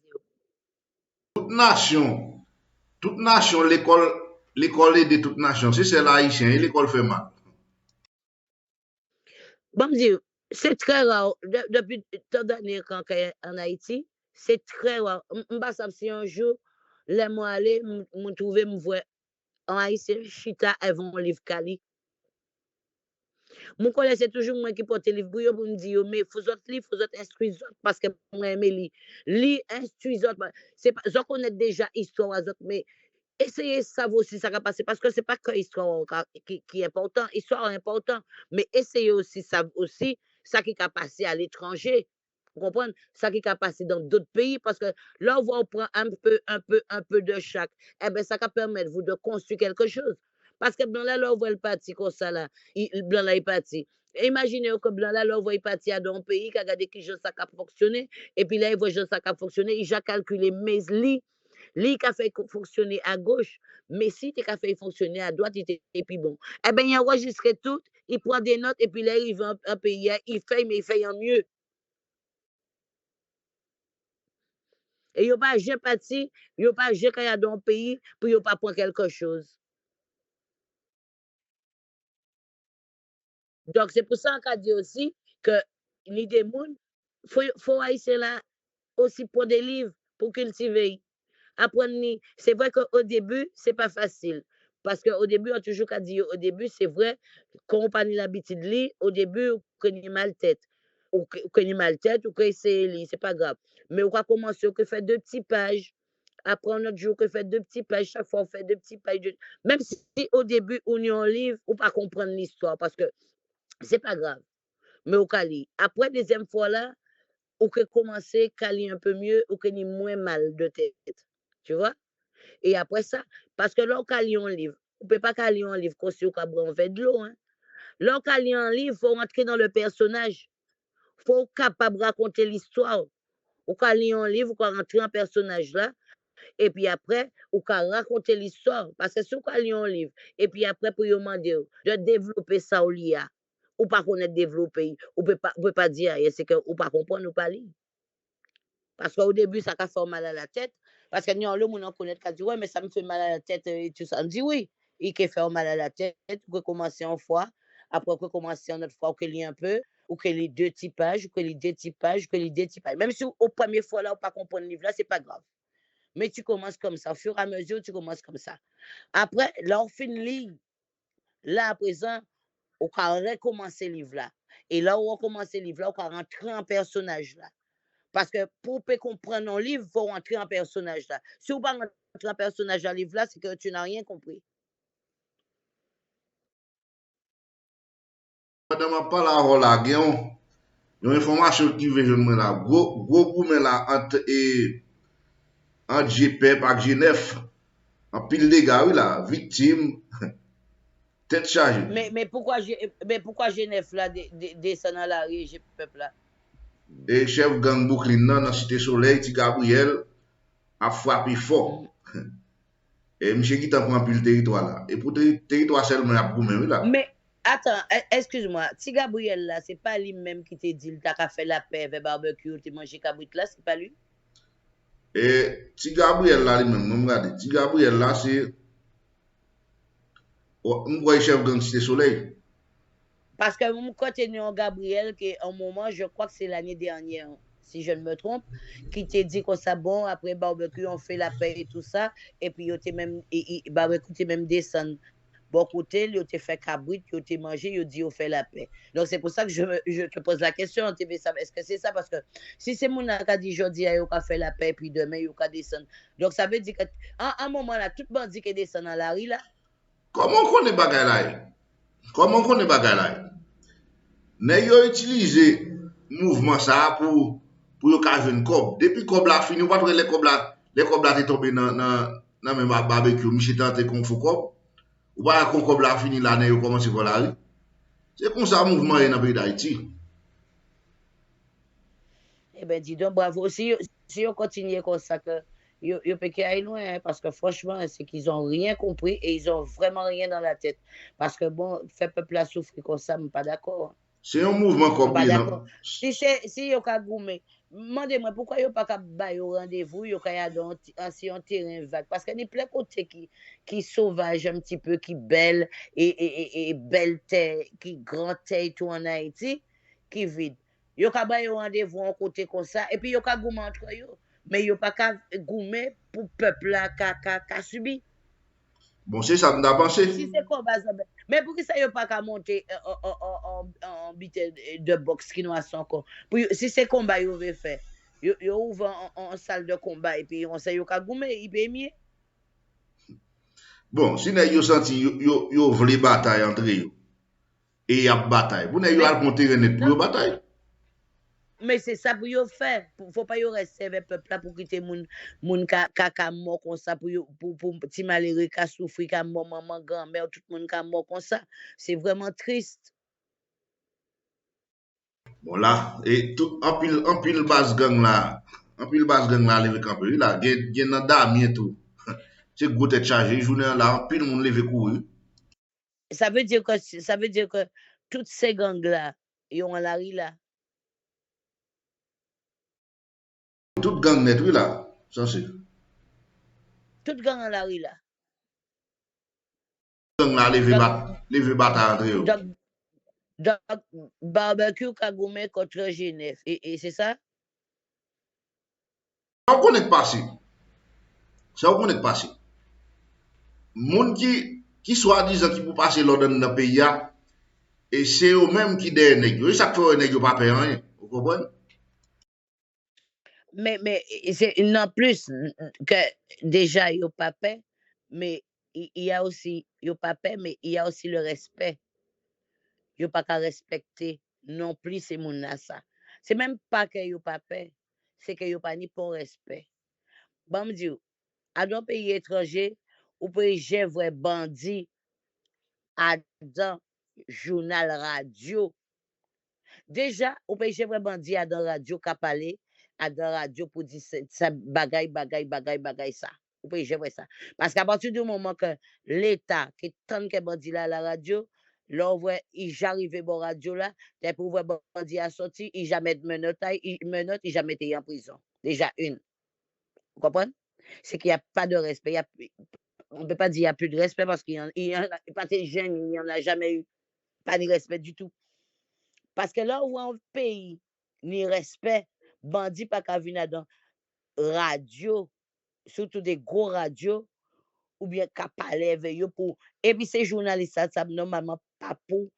Toute nation, l'école est de toute nation. Si c'est l'haïtien, l'école fait mal. Bon, Dieu, c'est très rare. Depuis tant d'années en Haïti, c'est très rare. Je ne sais pas si un jour, les mois aller, je trouve, me voir en Haïtien, Chita, elles vont livre Kali. Mon collègue, c'est toujours moi qui porte le livre pour me dire, mais faut autres livres, faut autres instruire parce que moi, j'aime lire. Lire, instruire c'est pas, je connais déjà l'histoire, mais essayez de savoir aussi ça va passer parce que c'est pas que l'histoire qui est important, l'histoire est important, mais essayez aussi ça aussi, ça qui a passé à l'étranger. Vous comprenez? Ça qui a passé dans d'autres pays parce que là, on prend un peu de chaque. Eh bien, ça va permettre vous de construire quelque chose. Parce que blanc là, on voit le parti comme ça là, blanc là, il parti. Imaginez que blanc là, on voit il parti dans un pays qui a regardé qui ça a fonctionné, et puis là, il voit ça a fonctionné, il a calculé mes lits. Lui qui a fait fonctionner à gauche, mais si tu as fait fonctionner à droite, il était puis bon. Eh bien, il enregistre tout, il prend des notes, et puis là, il va en pays, il fait, mais il fait en mieux. Et il n'y a pas de parti, il n'y a pas de quand il y a dans un pays, pour ne pas prendre quelque chose. Donc, c'est pour ça qu'on dit aussi que l'idée monde, faut haïtien là aussi pour des livres, pour cultiver. Apprendre, c'est vrai qu'au début, c'est pas facile. Parce qu'au début, on a toujours dit, au début, c'est vrai, quand on pas l'habitude de lire, au début, on connaît mal tête. Ou connaît mal tête, ou qu'on essaie de lire, c'est pas grave. Mais on va commencer, on fait 2 petites pages. Après, un autre jour, on fait 2 petites pages. Chaque fois, on fait 2 petites pages. Même si au début, on y a un livre, on pas comprendre l'histoire, parce que c'est pas grave. Mais on peut lire. Après, deuxième fois là, on peut commencer à lire un peu mieux, ou qu'on ait moins mal de tête. Tu vois? Et après ça, parce que là, on lit un livre. On ne peut pas lire un livre comme si on boit un verre de l'eau. Hein. Là, on lit un livre, il faut rentrer dans le personnage. Il faut être capable de raconter l'histoire. On lit un livre, on rentrer dans le personnage là. Et puis après, on raconter l'histoire. Parce que si on lit un livre, et puis après, pour demander de développer ça au LIA, ou pas connaître développer, on ne peut pas dire, c'est que ou pas comprendre, ou pas lire. Parce qu'au début, ça a fait mal à la tête. Parce que nous, le monde connaît qui dit, ouais, mais ça me fait mal à la tête et tout ça. On dit oui, il peut faire mal à la tête, on peut commencer une fois, après on peut commencer une autre fois, ou qu'il lit un peu, ou qu'il lit 2 typages, ou qu'il lit 2 typages, ou qu'il lit 2 typages. Même si au premier fois, là, on ne pas comprendre le livre, là, c'est pas grave. Mais tu commences comme ça. Au fur et à mesure, tu commences comme ça. Après, là, on finit, là, à présent, on va recommencer le livre là. Et là, on recommence le livre là, on va rentrer en personnage là. Parce que pour comprendre un livre, il faut rentrer en personnage là. Si on ne pas rentrer en personnage dans le livre là, c'est que tu n'as rien compris. Madame, pas la rôle là, il y a une information qui veut jouer là. Gros gourmet là entre GPEP et Genève. En pile de gars, oui là, victime, tête chargée. Mais pourquoi Genève là descend dans la rue, GPEP là? Et chef gang Brooklyn dans la Cité Soleil, Ti Gabriel, a frappé fort. Et monsieur qui t'a pris un pile territoire là. Et pour territoire seulement, il a gourmet, oui là. Attends, excuse-moi. Ti Gabriel là, c'est pas lui-même qui t'a dit t'as qu'à faire la paix avec barbecue, t'es mangé cabrit là, c'est pas lui? Et ti Gabriel là lui-même, nous regardez, ti Gabriel là, c'est un chef gang Cité Soleil. Parce que mon côté en Gabriel, qui un moment, je crois que c'est l'année dernière, si je ne me trompe, qui t'a dit qu'on ça bon, après barbecue, on fait la paix et tout ça, et puis il même, barbecue, t'es même descend. Bon côté, il a fait cabrit, il a mangé, il a dit, on fait la paix. Donc c'est pour ça que je te pose la question, est-ce que c'est ça? Parce que si c'est mon qui a dit aujourd'hui, il a fait la paix, puis demain, il a descendre. Donc ça veut dire qu'à un moment là, tout le monde dit qu'il descend dans la rue là. Comment on connaît bagay là? Comment on connaît bagay là? Nèg yo utilisé mouvement ça pour yo ka jeune cob. Depuis cob la fini, ou pas les cob là t'es tombé dans même barbecue, monsieur tante qu'on fou cob. Ou pas qu'on cob la fini là, yo commencé pour la rue. C'est comme ça mouvement est dans le pays d'Haïti. Eh bien, dis donc, bravo. Si on continue comme ça, que yo peut aller loin, hein, parce que franchement, c'est qu'ils n'ont rien compris et ils ont vraiment rien dans la tête. Parce que bon, faire peuple à souffrir comme ça, je ne suis pas d'accord. C'est un mouvement Je ne suis cob pas là. d'accord. Si yo ka goumé, demandez-moi pourquoi yo pas ka bay au rendez-vous, yo ka y aller sur un terrain vague. Parce qu'il y a plein de côtés qui sauvage un petit peu, qui belle, et belle terre, qui grand terre tout en Haïti, qui vide. Yo ka bay au rendez-vous en côté comme ça, et puis yo ka goumé entre yo. Mais yo pas ka goumé pour peuple là, ka subi. Bon, c'est ça que nous avons Si pensé. c'est combat, mais pour qui ça yo pas qu'à monter en bite de boxe qui nous a son corps. Si c'est combat yo veut faire, yo ouvre en salle de combat et puis on sait yo ka goumer, il peut mieux. Bon, si nèg yo senti yo vle bataille entre yo. Et y a bataille. Pour nèg yo Mais al monter net pour non, yo bataille. mais c'est ça pour yo faire. Faut pas yo rester avec peuple là pour quitter moun ka mort comme ça pour petit malheureux ka souffrir ka mort maman grand-mère tout le monde ka mort comme ça. C'est vraiment triste. Bon là, et tout en pile base gang là. En pile base gang là levé camper là, gen nan damien tout. C'est gros tête chargé journée là, en pile moun levé courir. Ça veut dire que toutes ces gangs là, ils ont la rue là. Tout gang net oui là. Ça c'est. Tout gang en la rue là. Gang là Donc, levé bataille entre yo. donc, donc barbecue Kagoumé contre Genève. Et c'est ça? Ça on connaît passé. Ça on connaît passé. Moun qui soi-disant qui pour passer l'ordre dans le pays là, et c'est eux même qui derrière nèg yo. Et chaque fois nèg yo pas payer rien. Vous comprenez? Mais c'est non plus que déjà, il n'y a pas paix, mais il y a aussi, il a pas paix, mais il y a aussi le respect. Il n'y a pas qu'à respecter non plus ces gens ça. C'est même pas que il n'y a pas paix, c'est qu'il n'y a pas ni pour respect. Bon, me dit, à un pays étranger, ou peut j'ai vrai bandit à dans journal radio. Déjà, ou peut j'ai vrai bandit à dans radio qu'a parlé, à dans radio pour dire ça bagaille ça. Ou peut j'ai vrai ça. Parce qu'à partir du moment que l'État qui tente que bandit là à la radio, là, il j'arrive bon radio là, t'es pour voir bandit à sortir, il jamais de menotte, il jamais été en prison. Déjà une. Vous comprenez? C'est qu'il n'y a pas de respect. On ne peut pas dire qu'il n'y a plus de respect parce qu'il y en a pas des jeunes, il n'y en a jamais eu. Pas de respect du tout. Parce que là où un pays, ni respect, bandit pas qu'à venir dans radio, surtout des gros radios, ou bien qu'à parler avec eux pour. Et puis ces journalistes, ça normalement pas pour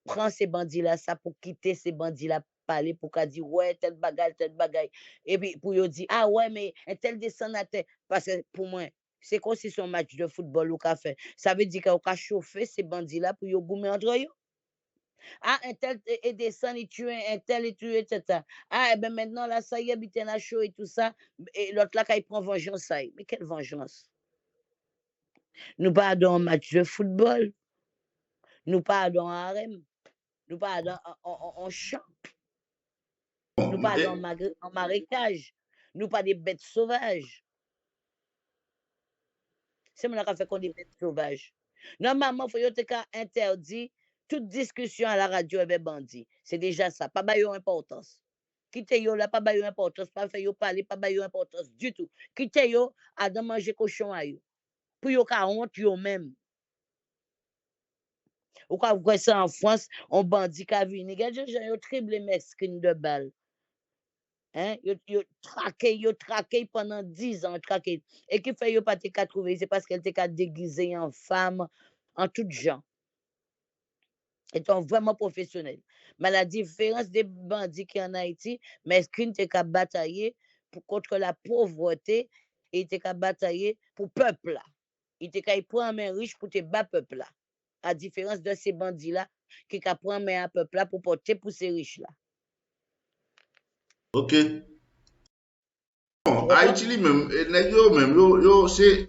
prendre ces bandits-là, ça pour quitter ces bandits-là, parler pour qu'à dire, ouais, tel bagaille, tel bagaille. Et puis pour eux dire, ah ouais, mais un tel descend à terre. Parce que pour moi, c'est comme si son match de football ou qu'a fait. Ça veut dire qu'on a chauffé ces bandits-là pour yo goumer entre eux. Ah, un tel et descend, il tue un tel, il tue, etc. Ah, et ben maintenant, là, ça y est, habite la chaud et tout ça. Et l'autre là, quand il prend vengeance, ça y est. Mais quelle vengeance? Nous pas dans un match de football. Nous pas dans un harem. Nous pas dans un champ. Nous Bon, pas dans un marécage. Nous pas des bêtes sauvages. C'est mon qui fait qu'on des bêtes sauvages. Normalement, il faut que interdit toute discussion à la radio avec bandit. C'est déjà ça. Pas bailler importance. Quittez yo là, pas bailler importance. Pas faire yo parler, pas bailler importance du tout. Quittez yo à de manger cochon à yo. Pour yo ka honte yo même. Ou quand vous voyez ça en France, on bandit qui a venu. Regardez, j'ai un triple mesquine de balles. Hein? Yo traqué pendant 10 ans. Traqué. Et qui fait yo pas te trouver, c'est parce qu'elle t'est déguisée en femme, en tout genre. Étant vraiment professionnel. Mais la différence des bandits qui en Haïti, mesquine t'es qu'à batailler contre la pauvreté et t'es qu'à batailler pour le peuple là. Il t'est qu'à prendre main riche pour te battre peuple là. À différence de ces bandits-là qui prennent un peuple là pour porter pour ces riches-là. Ok. Bon, Haïti lui-même, yo, c'est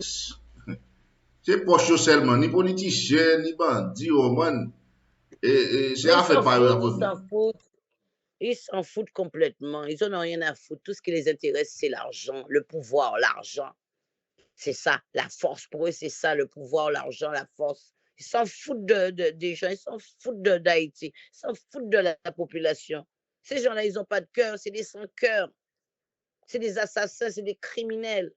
pas seulement, ni politicien, ni bandit, c'est affaire par eux. Ils s'en foutent complètement. Ils n'en ont rien à foutre. Tout ce qui les intéresse, c'est l'argent, le pouvoir, l'argent. C'est ça, la force. Pour eux, c'est ça, le pouvoir, l'argent, la force. Ils s'en foutent des gens, ils s'en foutent d'Haïti, ils s'en foutent de la population. Ces gens-là, ils n'ont pas de cœur, c'est des sans-cœur. C'est des assassins, c'est des criminels.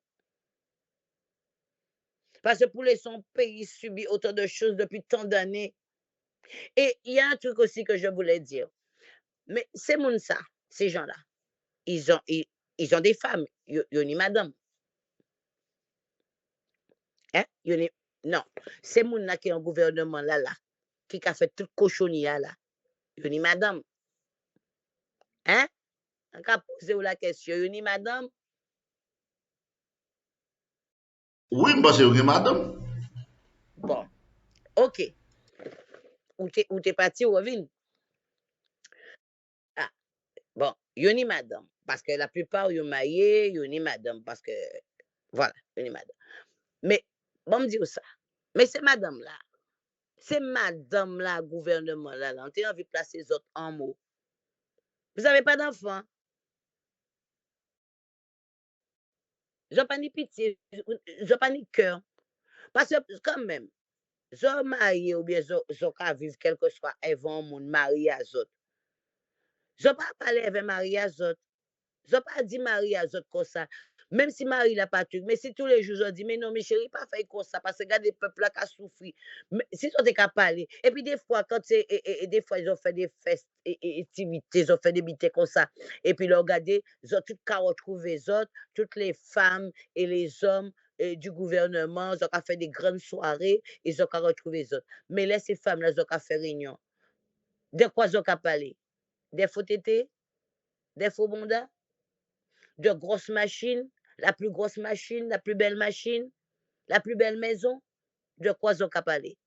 Parce que pour son pays subit autant de choses depuis tant d'années. Et il y a un truc aussi que je voulais dire. Mais c'est ça, ces gens-là. Ils ont des femmes. Ils ont une madame. Hein? Non. C'est là qui est en gouvernement là, qui a fait toute cochonnière là. Ils ont une madame. Hein? On a posé la question. Ils ont une madame. Oui, parce que c'est madame. Bon. OK. Où t'es parti, Rovin? Ah. Bon, il y a une madame. Parce que la plupart, ils ont marié, il y a une madame. Parce que, voilà, il y a une madame. Mais, bon, me dire ça. Mais c'est madame là. C'est madame là, gouvernement là. On a envie de placer les autres en mots. Vous n'avez pas d'enfant. Je n'ai pas ni pitié, je n'ai pas ni cœur. Parce que, quand même, je marié ou bien je peux vivre quelque chose avant mon mari à autres. Je ne peux pas parler avec mari à autres. Je ne peux pas dire mari à autres comme ça. Même si Marie n'a pas tout, mais si tous les jours je dis, mais non, mes chéris, pas faire comme ça, parce que regarde, les peuples là qui ont souffert. Si tu n'es parler, et puis des fois, des fois, ils ont fait des festivités, ils ont fait des bités comme ça, et puis là, regardez, ils ont tout qu'à retrouver les autres, toutes les femmes et les hommes du gouvernement, ils ont fait des grandes soirées, ils ont qu'à retrouver les autres. Mais là, ces femmes-là, ils ont qu'à faire réunion. De quoi ils ont qu'à parler? Des faux tétés? Des faux bondas? De grosses machines, la plus grosse machine, la plus belle machine, la plus belle maison, de quoi ils ont qu'à parler.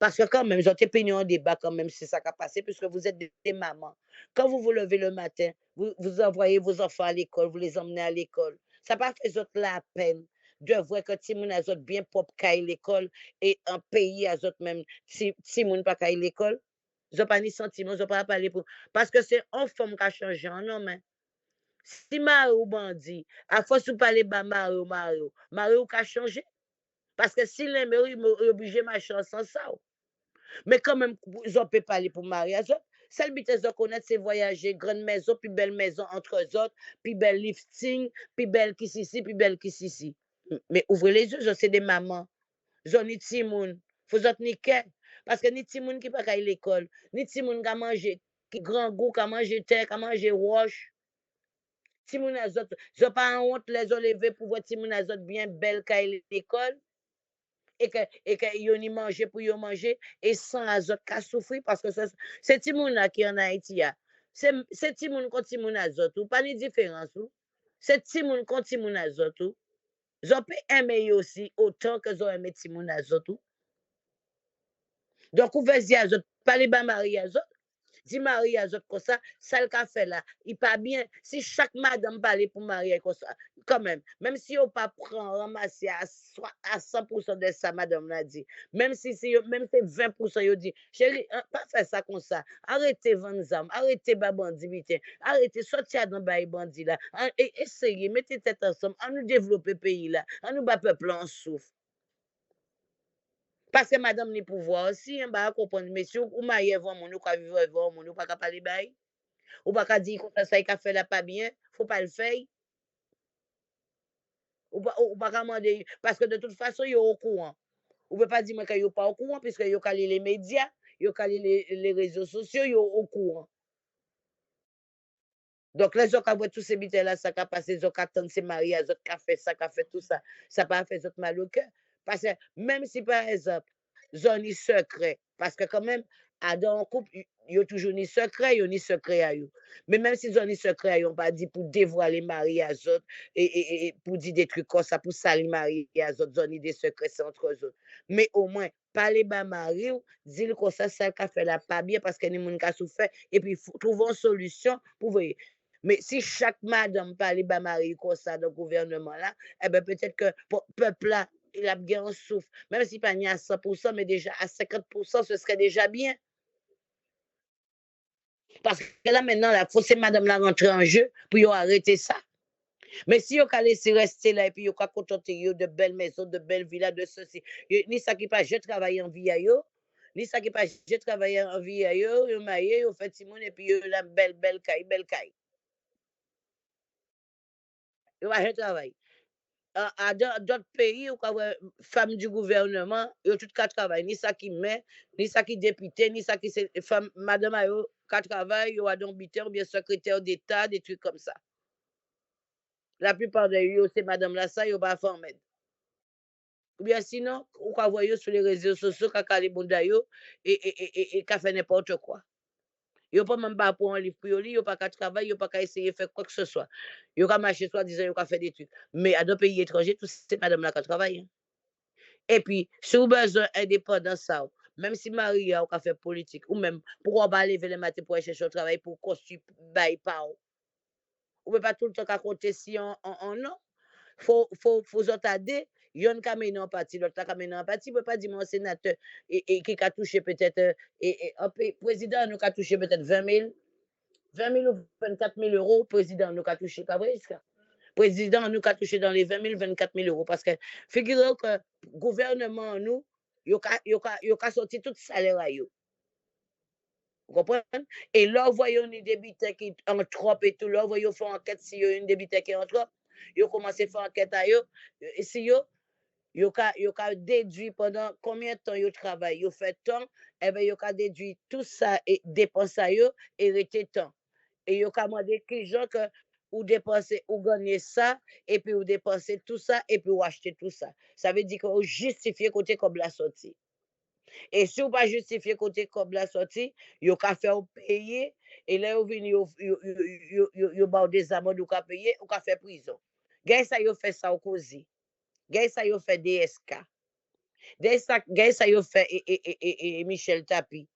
Parce que quand même, ils ont été peignés en débat quand même, c'est ça qui a passé, puisque vous êtes des mamans. Quand vous vous levez le matin, vous envoyez vos enfants à l'école, vous les emmenez à l'école. Ça n'a pas fait autres la peine de voir que Timoun a autres bien propre qu'à l'école et un pays a autres même Timoun pas qu'à l'école. Ils n'ont pas ni sentiment, ils n'ont pas parlé pour. Parce que c'est un femme qui a changé en homme. Hein. Si Mario bandit, à force de parler de Mario a changé. Parce que si les mères, ils obligé ma chance sans ça. Mais quand même, ils ont pas parler pour mariage. Celle qui de connaître, c'est voyager, grande maison, puis belle maison entre eux autres, puis belle lifting, puis belle qui ici, puis belle qui ici. Mais ouvrez les yeux, c'est des mamans. Ils ont ni timoun. Faut autres ni qu'est. Parce que ni timoun qui pas à l'école, ni timoun qui a mangé, qui grand goût, qui a mangé terre, qui a mangé roche. Timoun azot, je pas honte les ont levé pour voir Timoun azot bien belle qu'à l'école et que yon ni manger pour yon manger et sans azot qu'à souffrir parce que c'est Timoun là qui en Haïti c'est Timoun contre Timoun azot ou pas ni différence ou c'est Timoun contre Timoun azot ou j'en peux aimer aussi autant que j'en aimé Timoun azot ou donc ou vas-y azot pas les bas mari azot dit Marie à autres comme ça le fait là, il pas bien. Si chaque madame parlait pour marier comme ça, quand même si on pas prend ramasser à 100% de ça, madame l'a dit. Même si c'est 20%, il dit, chérie, pas faire ça comme ça. Arrêtez vendre zam, arrêtez bandit, arrêtez sortir dans bail bandit là. Essayez, mettez tête ensemble, à nous développer pays là, à nous bas peuple en souffre. Parce que madame ni pouvoir aussi, hein, bah, comprendre, messieurs, ou marié avant mon, ou ka vivre avant mon, ou pas ka parler bail, ou pas ka dire que ça, il ka fait là pas bien, faut pas le faire, ou pas ka demander, parce que de toute façon, il est au courant. Ou peut pas dire que il est pas au courant, puisque il a les médias, il a les réseaux sociaux, il est au courant. Donc, les gens qui ont tous ces bitailles-là, ça a passé, les gens qui attendent ces mariages, les gens qui ont fait ça, qui ont fait tout ça, ça n'a pas fait autres mal au cœur. Parce que même si, par exemple, zone ni secret, parce que quand même, dans un couple, il y a toujours ni secret, il y a ni secret à eux. Mais même si zone ni secret, ils n'ont pas dit pour dévoiler mariage autres et pour dire des trucs comme ça, pour salir mariage autres, zone des secrets, c'est entre eux autres. Mais au moins, parler bas mari, dire comme ça, celle qui a fait là pas bien parce que les gens qui souffert, et puis trouver une solution pour voir. Mais si chaque madame parlait bas mari comme ça dans le gouvernement là, eh ben peut-être que le peuple là, il a bien en souffre. Même si pas ni à 100%, mais déjà à 50%, ce serait déjà bien. Parce que là maintenant, il faut que madame là rentrer en jeu pour arrêter ça. Mais si vous laissé rester là et puis vous contenter de belles maisons, de belles villas, de ceci, ni ça qui pas, je travaille en vie à eux, ni ça qui pas, je travaille en vie à eux, vous mariez, vous faites Simone et puis la belle caille, belle caille. Vous va travailler. Dans d'autres pays, où femmes du gouvernement, ils ont tout qu'à travailler. Ni ça qui met, ni ça qui député, ni ça qui c'est femme, madame ayo, qu'à travailler, ils ont donc ou bien secrétaire d'État, des trucs comme ça. La plupart de eux, c'est madame là, ça, ils ont pas formé. Ou bien sinon, ou qu'on voit sur les réseaux sociaux, qu'à les bonda yo, et qu'à fait n'importe quoi. Ils n'ont pas même pas pour un livre pour eux, ils n'ont pas qu'à travailler, ils n'ont pas qu'à essayer de faire quoi que ce soit. Ils ont qu'à marcher soit disant, ils ont qu'à faire des trucs. Mais à d'autres pays étrangers, tout c'est madame là qui travaille. Hein. Et puis, si vous avez besoin d'indépendance, même si Marie a fait politique, ou même pour aller lever le matin pour aller chercher un travail, pour construire, vous ne pouvez pas tout le temps compter si on non. Faut s'attarder. Il y a un qui en parti, l'autre qui en parti. Il ne peut pas dire mon sénateur et qui a touché peut-être, le président nous a touché peut-être 20 000 ou 24 000 euros. Le président nous a touché, pas vrai, ça? Président nous a touché dans les 20 000, 24 000 euros. Parce que, figurez-vous que le gouvernement, nous, il a sorti tout salaire à eux. Vous comprenez? Et là, vous voyez une débiteurs qui en trop et tout. Là, vous voyez, font enquête si y a une débiteurs qui est en trop. Ils ont commencé à faire enquête à eux. Et si ils ont déduit pendant combien de temps ils travaillent. Ils ont fait temps, et bien, ils ont déduit tout ça et dépense à eux et rester temps. Et ils ont demandé que les gens que ou dépenser ou gagner ça et puis ou dépenser tout ça et puis ou acheter tout ça. Ça veut dire que vous justifiez côté comme la sortie. Et si vous pas justifier côté comme la sortie, vous avez fait payer et là vous venez vous avez des amendes vous avez payer ou faire prison. Gagne ça vous fait ça au causi. Gagne ça vous fait DSK. Gagne ça vous fait Michel Tapi.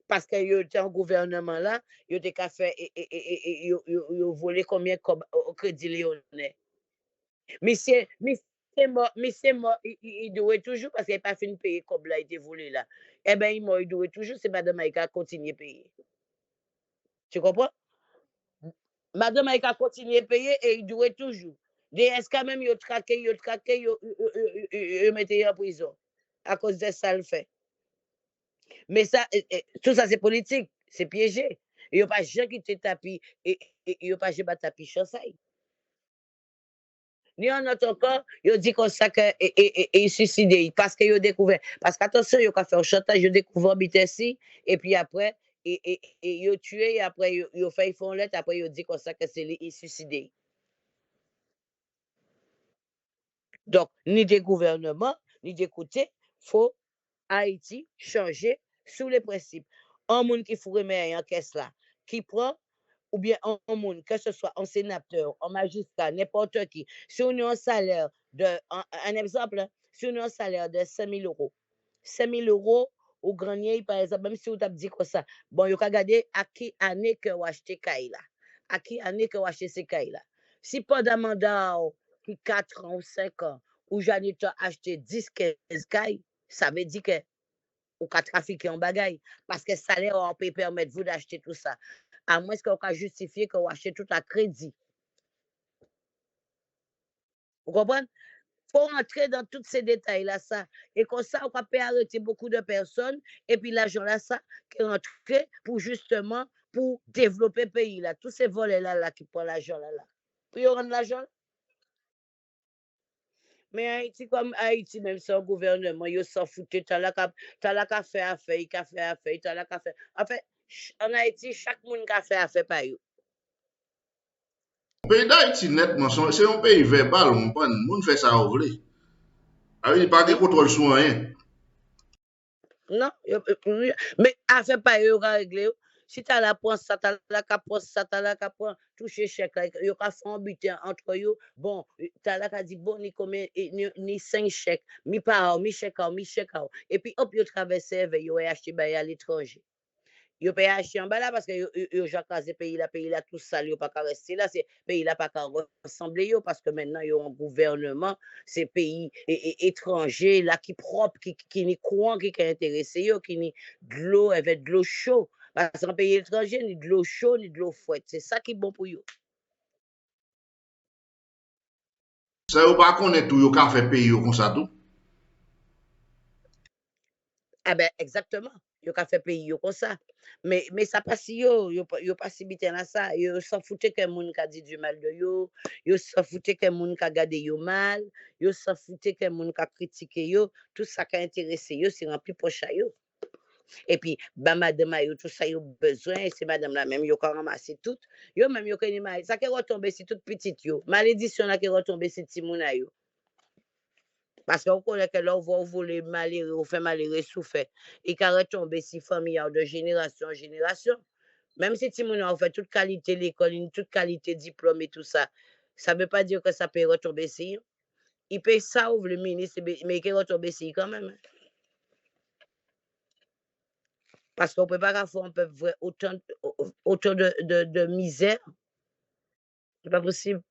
Parce que yo était en gouvernement là, yo te ka fait yo volé combien comme au crédit lyonnais. Monsieur mort, il doit toujours parce qu'il n'a pas fini de payer comme là, il était volé là. Eh bien, il doit toujours, c'est Madame Aïka continue à payer. Tu comprends? Madame Aïka continue à payer et il doit toujours. DSK même, il traqué, il mettait en prison à cause de ça le fait. Mais ça, tout ça, c'est politique, c'est piégé. Il n'y a pas de gens qui te tapent et il n'y a pas de gens qui tapent chansaille. Ni en autre cas, il dit comme ça qu'il suicidé parce qu'il a découvert. Parce qu'attention, il a fait un chantage, il a découvert Bitessi, et puis après, il a tué, et après, il a fait une font lettre, après, il a dit comme ça que c'est lui, il suicidé. Donc, ni des gouvernements, ni des côtés, il faut Haïti changer sous les principes. Un monde qui faut remettre en caisse là, qui prend, ou bien un monde, que ce soit un sénateur, un magistrat, n'importe qui, si on a un salaire de, un exemple, hein, si on a un salaire de 5 000 euros, 5 000 euros au grenier, par exemple, même si vous avez dit comme ça, bon, vous avez regardé à qui année que vous achetez Kaila, à qui année que vous achetez ces Kaila. Si pendant mandat qui 4 ans ou 5 ans, ou j'en acheté 10, 15 Kaila, ça veut dire que ou qu'à trafiquer en bagaille. Parce que le salaire, on peut permettre vous d'acheter tout ça. À moins qu'on peut justifier que vous achetez tout à crédit. Vous comprenez? faut rentrer dans tous ces détails-là, ça. Et comme ça, on peut arrêter beaucoup de personnes. Et puis l'argent-là, ça, qui est rentré pour justement, pour développer le pays, là. Tous ces volets-là, là, qui prennent l'argent-là, là. Pour y rendre l'argent. Mais Haïti, comme Haïti, même sans gouvernement, ils s'en foutent. T'as la qu'à faire affaire, il qu'à faire affaire, t'as la qu'à faire. En fait, en Haïti, chaque monde qui a fait affaire par eux. Le pays d'Haïti, nettement, c'est un pays verbal, on comprend. Le monde fait ça, vous voulez. Ah oui, il n'y a pas de contrôle sur rien. Non, mais affaire par eux, on va régler. Si tu as la prendre ça, tu as la qu'à prendre ça, tu as la qu'à prendre toucher chèque, tu as fait un butin entre eux. Bon, tu as la qu'à dire, bon, ni combien, ni 5 chèques, mi par mi chèque, mi chèque. Et puis, hop, tu traverses, tu as acheté à l'étranger. Yo peut acheter en bas là parce que yo jacasé pays là tout sale yo pas qu'à rester là c'est pays là pas qu'à ressembler yo parce que maintenant yo un gouvernement c'est pays étranger là qui propre qui ni courant qui intéressé yo qui ni de l'eau avec de l'eau chaud parce qu'un pays étranger ni de l'eau chaud ni de l'eau froide c'est ça qui est bon pour yo. Ça vous pas connaître tout yo qu'a fait pays yo comme ça tout. Ah ben exactement. Yo ka fait pays yo comme ça. Mais ça passe yo pas si biten à ça. Yo s'en foutait que moun ka dit du mal de yo. Yo s'en foutait que moun ka gade yo mal. Yo s'en foutait que moun ka critiqué yo. Tout ça qui intéressé yo, c'est rempli poche à yo. Et puis, bah, madame a yo tout ça yo besoin. C'est madame là même yo ka ramassé tout. Yo même yo keni mal. Ça qui retombe c'est toute petite yo. Malédiction là qui retombe c'est ti moun a yo. Parce qu'on connaît que là, on voulait malheureux, on fait malheureux souffert. Et qu'à retomber si familial de génération en génération. Même si tu a fait toute qualité l'école, toute qualité diplôme et tout ça, ça ne veut pas dire que ça peut retomber si. Il peut ça ouvre le ministre, mais il peut retomber si quand même. Parce qu'on ne peut pas faire un peuple autant de misère. C'est pas possible.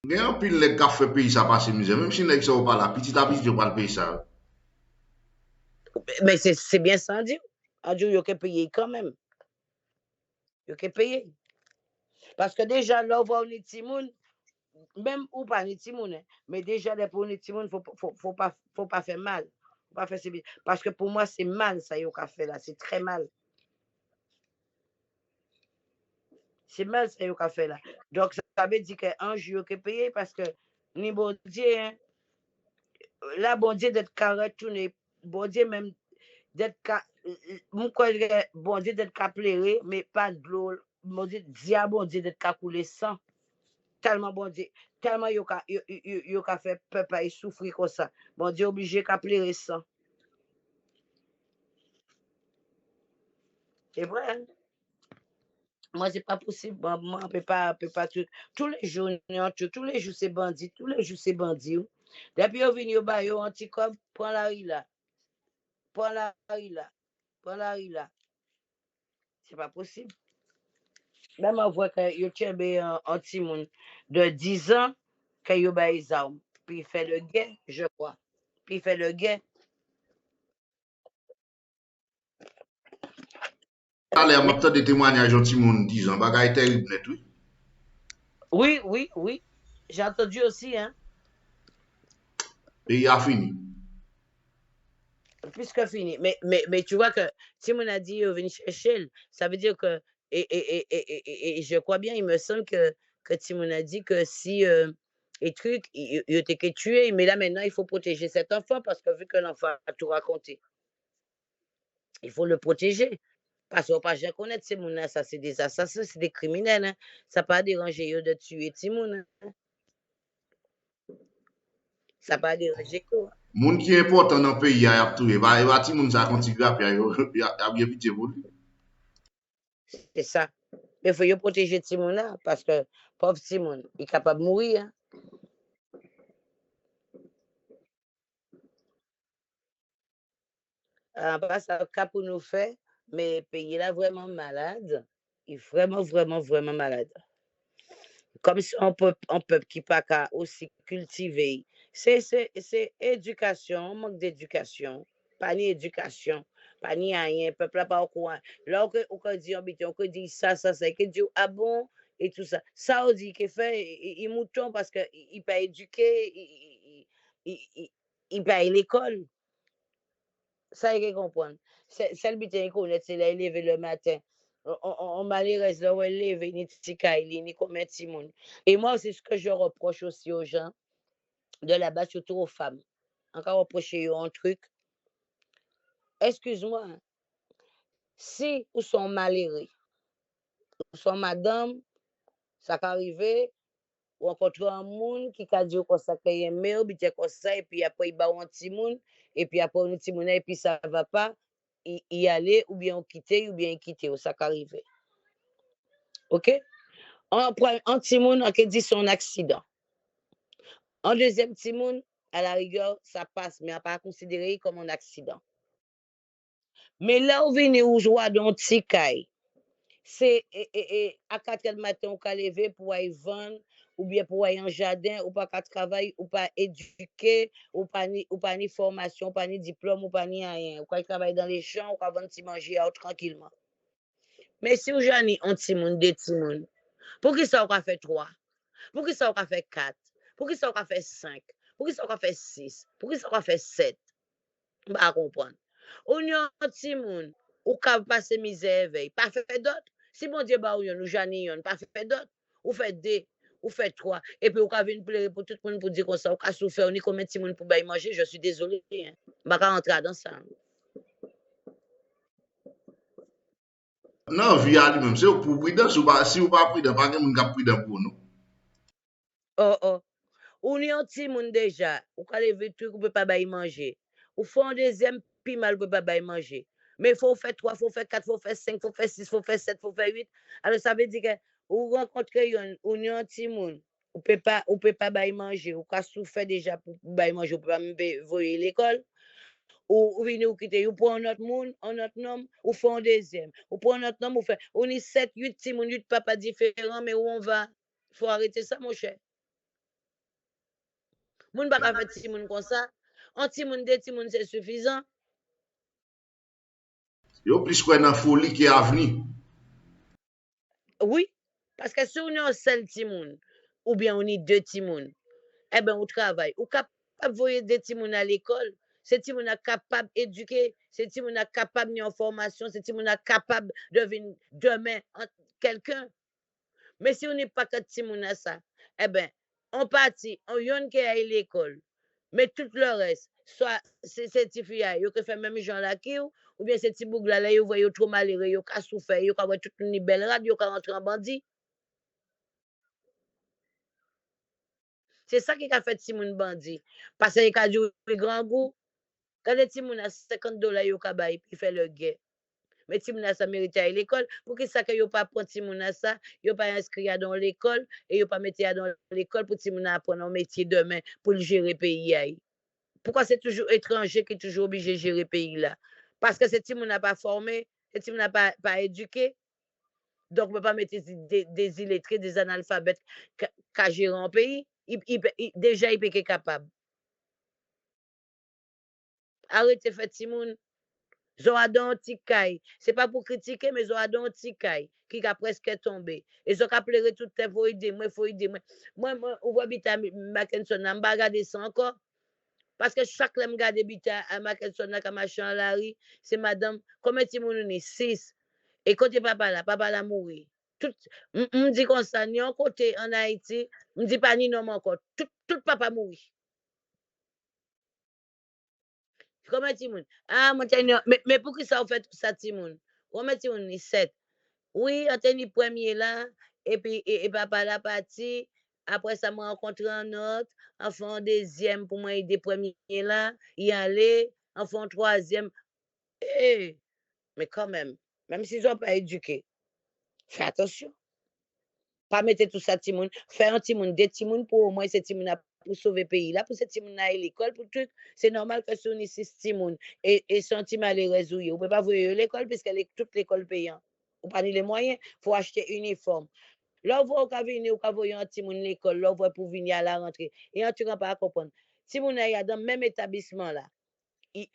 Il y a un pile les gars fait pays ça passe misère. Même si les gens pas là, petit à petit, ils pas le pays ça. Mais c'est bien sans dire. En Dieu, il y a payer quand même. Il y a payer. Parce que déjà, là, on voit les Timoun, même ou pas les Timoun, hein, mais déjà, pour les Timoun, faut pas faire mal. Faut pas faire parce que pour moi, c'est mal, ça, yo qu'a fait là. C'est très mal. C'est mal, ça, yo qu'a fait là. Donc, ça veut dire qu'un jour, il payé parce que, ni bon Dieu, hein, là, bon Dieu, d'être carré, tourné, bon Dieu, même, d'être bon Dieu, d'être capléré, mais pas de l'eau. Bon Dieu, bon Dieu, d'être coulé sang. Tellement bon Dieu, tellement yo ka fait peuple souffrir comme ça. Bon Dieu obligé qu'à pleurer ça. C'est vrai. Hein? Moi, c'est pas possible. Moi, on peut pas tout. Tous les jours, tous les jours, c'est bandit. Tous les jours, c'est bandit. Depuis qu'on vient au bail, anti-cop, prends la rue là. Prends la rue là. Prends la rue là. C'est pas possible. Même on voit que yo tient un petit monde de 10 ans, que yo bail les armes. Puis il fait le gain, je crois. Puis il fait le gain. Allez, on m'a des témoignages de petit monde disant, bagaille terrible net, oui. Oui. J'ai entendu aussi, hein. Pays a fini. Plus que fini. Mais tu vois que si on a dit venir chercher, ça veut dire que, et je crois bien, il me semble que Timon a dit que si les trucs, il était que tué, mais là maintenant, il faut protéger cet enfant parce que vu que l'enfant a tout raconté, il faut le protéger. Parce qu'on ne peut pas connaître ces gens ça c'est des assassins, c'est des criminels. Hein. Ça n'a pas dérangé eux de tuer Timon. Hein. Ça n'a pas dérangé quoi. Moun qui est important dans le pays, il y a tout. Il va petit moun ça continue à faire, il y a bien pitié pour lui. C'est ça. Mais il faut protéger Timon parce que pauvre Timon, il est capable de mourir. Hein. Pas ça cas pour nous faire, mais le pays là vraiment malade. Il est vraiment malade. Comme si un peuple qui pas qu'à aussi cultiver. C'est éducation, manque d'éducation. Pas ni éducation, pas ni rien. Peuple là pas au courant. Là, on dit ça, c'est que dit, ah bon, et tout ça. Ça, on dit qu'il fait, il mouton parce qu'il n'est pas éduqué, il pas à l'école. Ça, il faut comprendre. C'est le but de connaître, c'est là, il lever le matin. On malheureux, là, où il lève, ni tikaïli, ni comme un petit monde. Et moi, c'est ce que je reproche aussi aux gens de là-bas, surtout aux femmes. Encore reprocher un truc. Excuse-moi, hein, si vous sont malheureux, vous sont madame, ça peut arriver, ou rencontrer un monde qui a dit comme ça qu'il aime, ou bien comme ça, et puis après, il bat un petit monde, et puis après, un petit monde, et puis ça va pas, y aller, ou bien on quitter, ou bien il quitter, ça peut arriver. OK? On prend un petit monde, on dit son accident. Un deuxième petit monde, à la rigueur, ça passe, mais on pas considéré comme un accident. Mais là où vient où joie d'un petit caille, c'est à 4 heures du matin, on peut lever pour aller vendre, ou bien pour aller en jardin, ou pas qu'à travailler, ou pas éduquer, ou pas ni formation, pas ni diplôme, ou pas ni rien. Ou pas travailler dans les champs, ou pas vendre petit manger tranquillement. Mais si vous avez un petit monde, deux petits monde, pour qui ça, on va faire 3? Pour qui ça, on va faire 4? Pour qui ça, on va faire 5? Pour qui ça, on va faire 6? Pour qui ça, on va faire 7? On va comprendre. On y a un petit monde, ou ka passer misère veille, pas fait d'autres. Si bon Dieu ba ou yon, ou jani yon, pas fait d'autres. Ou fait 2, ou fait 3. Et puis ou ka venir pleurer pour tout le monde pour dire comme ça, ou ka souffrir, ni combien de petit monde pour bailler manger, je suis désolé. Hein. Ba ka rentrer dans ça. Non, vie à lui-même, c'est pour prudence ou pas, si ou pas prudent, pas quelqu'un qui a prudent pour nous. Oh oh. Ou ni un petit monde déjà, ou ka lever truc, ou peut pas bailler manger. Ou faut un deuxième, puis mal, ou peut pas bailler manger. Mais il faut faire 3, il faut faire 4, il faut faire 5, il faut faire 6, il faut faire 7, il faut faire 8. Alors ça veut dire que ou rencontrer ou un petit monde, ou peut pas bailler manger, ou ka souffert déjà pour bailler manger, ou peut pas même voyer l'école. Ou venir ou quitter, ou pour un autre monde, un autre nom, ou faut un deuxième. Ou pour un autre nom, ou fait, on est 7, 8 petits monde, 8 papas différents, mais où on va? Faut arrêter ça, mon cher. Moun pas faire petit monde comme ça. Un petit monde, deux petits monde, c'est suffisant. Yo plus quoi dans folie qui est à venir. Oui, parce que si on est un seul petit monde, ou bien on est deux petits monde, eh bien, on travaille. Ou capable de voyer des petits monde à l'école. C'est petit monde capable d'éduquer. C'est petit monde capable de formation. C'est petit monde capable de devenir demain quelqu'un. Mais si on n'est pas que petit monde à ça, eh bien, on partit, on yon qui à l'école. Mais tout le reste, soit c'est petits filles, yo qui fait même gens là qui ou bien ces petits bougla là, yo voyez trop malheureux, yo ka souffert, yo ka voit toute une belle rade, yo ka rentre en bandit. C'est ça qui a fait petit moun bandit. Parce qu'il a du grand goût. Quand les petits moun a $50, yo ka bay, puis fait le guet. Mais ti moun a ça mérite à l'école. Pour que ça que yo pas prendre ti moun a ça, yo pas inscrit dans l'école et yo pas mettre dans l'école pour ti moun apprendre un métier demain pour le gérer pays. Pourquoi c'est toujours étranger qui est toujours obligé de gérer pays là? Parce que ce ti moun n'a pas formé, ce ti moun n'a pas éduqué. Donc, on ne peut pas mettre des illettrés, des analphabètes qu'à gérer un pays. Déjà, il peut être capable. Arrêtez de faire ti moun. Zoradon Tikaï. Ce n'est pas pour critiquer, mais Zoradon Tikaï, qui a presque tombé. Et zo ka pleuré tout le temps, faut aider moi, faut aider moi. Moi, on voit Bita Mackinson, je ne vais pas regarder ça encore. Parce que chaque fois que je regarde Bita à Mackinson, à machin la rue, c'est madame, combien de monde on est? 6. Et côté papa là mourir. Tout, me dit comme ça, ni en côté en Haïti, me dit pas ni non encore. Tout papa mourir. Combien de monde? Ah, mais pour qui ça vous fait tout ça, Timoun? Combien de monde? 7. Oui, on tenu premier là, et puis et papa là parti. Après ça, m'a rencontré un autre, enfin un deuxième pour moi, aider premier là, y aller, enfin un troisième. Eh, mais quand même s'ils n'ont pas éduqué, fais attention. Pas mettre tout ça, Timoun. Faire un Timoun, des Timoun pour au moins ces Timoun pour sauver le pays. Là, pour ces Timoun à l'école, pour tout, c'est normal que si on est 6 Timoun et senti malheureux, on ne peut pas voir l'école puisque toute l'école payante. On pas les moyens, il faut acheter uniforme. Là, vous pouvez venir, vous pouvez un Timoun à l'école, là, pour venir à la rentrée. Et on ne peut pas comprendre. Timoun est dans le même établissement là.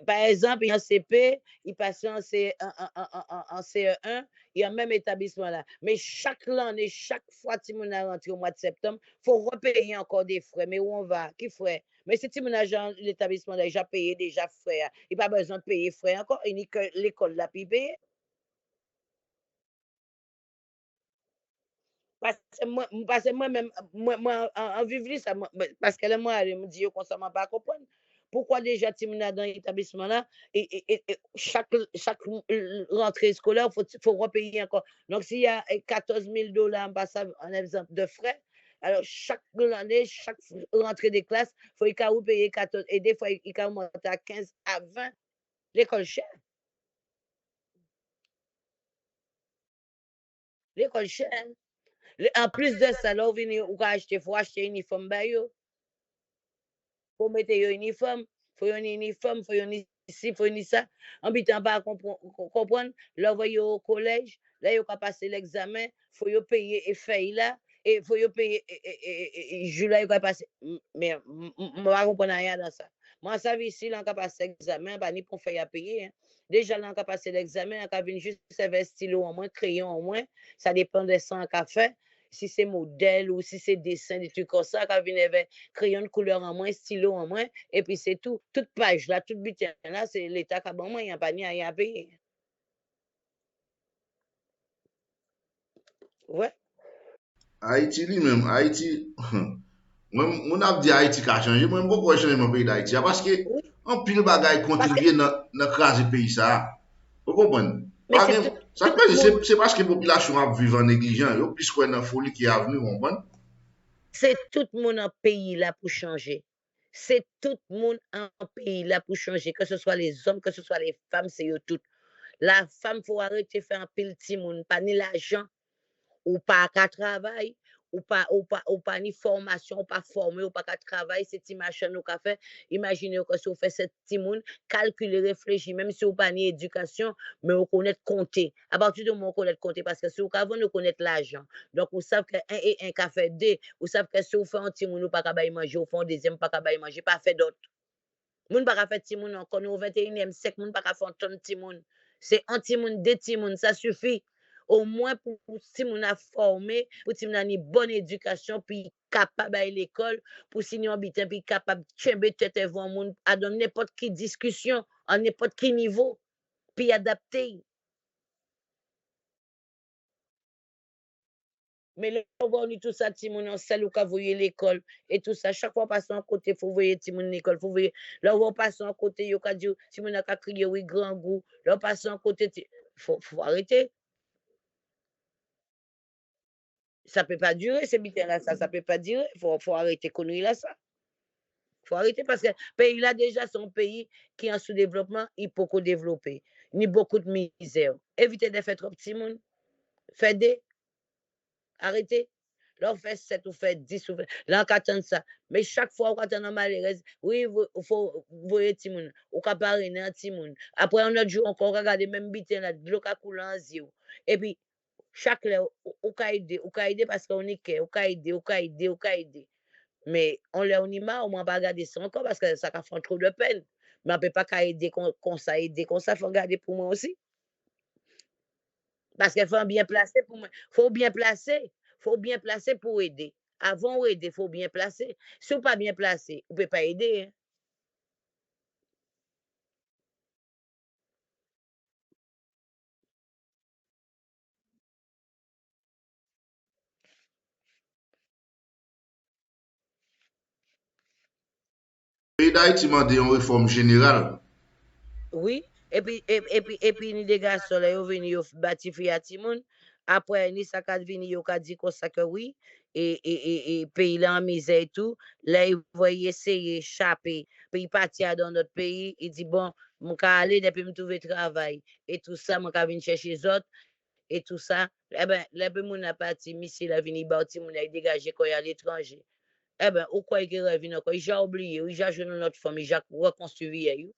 par exemple, il y a un CP, il passe en CE1, il y a même établissement là. Mais chaque année, chaque fois que tu a rentré au mois de septembre, il faut repayer encore des frais. Mais où on va? Qui frais? Mais si tu as l'établissement déjà payé, déjà frais, il n'y a pas besoin de payer frais encore. Il n'y a que l'école là, puis payer. Parce que moi-même, moi, en vivre ça, parce que là, moi, je me dis, qu'on ne pas comprendre. Pourquoi déjà, tu dans l'établissement là, et chaque rentrée scolaire, faut repayer encore. Donc, s'il y a 14 000 $, en exemple de frais, alors chaque année, chaque rentrée des classes, il faut payer 14, et des fois, il faut monter à 15 à 20. L'école chère. L'école chère. En plus de ça, là, il faut acheter un uniforme. Faut mettre un uniforme, faut un uniforme, faut un ici, faut un ça. En bitan pas comprendre, là, voyez au collège, là, il a passer l'examen, faut y payer et faire là, et faut y payer, juillet, il a passer. Mais, je ne comprends rien dans ça. Moi, ça veut ici, là, on a passé l'examen, pas ni pour faire payer, hein. Déjà, là, on a passé l'examen, on a venu juste servir stylo en moins, crayon en moins, ça dépend de ça qu'on a fait. Si c'est modèle ou si c'est dessin, des trucs comme ça, quand vient avec crayon de couleur en moins, stylo en moins, et puis c'est tout. Toute page là, toute bulletin là, c'est l'État qui a bon, moi, il n'y a pas ni à payer. Ouais. Haïti lui-même, Haïti, moi, mon a dit Haïti qui a changé, moi, je ne peux changer mon pays d'Haïti. Parce que, Oui. un pile bagaille Parce que, contribuer dans craser pays ça. Vous comprenez? mais c'est tout, Ça tout peut le monde, c'est parce que la population a vivre en négligent, yo, plus qu'on a une folie qui est venue, vous comprenez? c'est tout le monde en pays là pour changer. C'est tout le monde en pays là pour changer. Que ce soit les hommes, que ce soit les femmes, c'est eux tout. La femme, faut arrêter de faire un pile petit monde, pas ni l'argent, ou pas qu'à travail, ou pas ni formation, ou pas formé, ou pas qu'à travail, c'est petit machin nous qu'a fait. Imaginez que si vous faites cette petit monde, calculer, réfléchir, même si vous pas ni éducation, mais vous connaissez compter. À partir du moment où vous connaissez compter, parce que si vous avez vous connaissez l'argent. Donc, vous savez que 1 et 1 qu'a fait 2, vous savez que si vous faites un petit monde, vous pas qu'à manger, vous faites un deuxième, pas qu'à manger, pas fait d'autre. Moun pa ka fait ti moun encore, nous au 21e siècle, moun pa ka fait un ton ti moun. C'est un ti moun, deux ti moun, ça suffit. Au moins pour si moun a formé, pour si moun a une bonne éducation, puis capable à l'école, pour si nous habitant, puis capable de tête devant moun, à donner n'importe qui discussion, à n'importe qui niveau, puis adapter. Mais là, on voit tout ça, Timoun, on sait où qu'a voyé l'école et tout ça. Chaque fois, passant à côté, il faut voir Timoun l'école. Faut voir. Là, on passe à côté, il y a dit, Timoun a crié, oui, grand goût. Là, passant à côté, faut arrêter. Ça peut pas durer, ces là ça peut pas durer. Faut arrêter conneries là, ça. Faut arrêter parce que le pays là, déjà, son pays qui est en sous-développement, il peut qu'on développer. Il y a beaucoup de misère. Évitez de faire trop petit monde. Faites des. Arrêtez. Là, on fait 7 ou fait 10 ou fait. Là, on attend ça. Mais chaque fois, on attend un malheureux, oui, il faut voir Timoun. On peut parler un Timoun. Après, un autre jour, encore regarder même bitin là, de l'eau qui coule en zio. Et puis, chaque là, on peut aider parce qu'on est qu'est, on peut aider, on peut aider, on peut aider. Mais on l'a on y marre, on ne pas regarder ça encore parce que ça fait trop de peine. Mais on ne peut pas aider comme ça, aider comme ça, il faut regarder pour moi aussi. Parce qu'il faut bien placer pour moi. Faut bien placer. Faut bien placer pour aider. Avant d'aider, il faut bien placer. Si vous pas bien placé, vous ne pouvez pas aider. Hein. Le pays d'Haïti m'a dit une réforme générale. Oui. Et puis, ni des garçons, là, ils viennent, ils bâtir à Timoun. Après, ni ça qu'a venu, ils ont dit comme ça que oui. Et pays là en misère et tout. Là, ils vont essayer d'échapper. Puis, ils partent dans notre pays. Ils disent, bon, je vais aller depuis me trouver travail. Et tout ça, je vais venir chercher les autres. Et tout ça, eh ben, les gens n'a parti, Missy la vini bâti, moun a dégagé quand il à l'étranger. Eh ben, ou quoi qu'il revient encore, il a oublié, il a joué notre famille, il a reconstruit.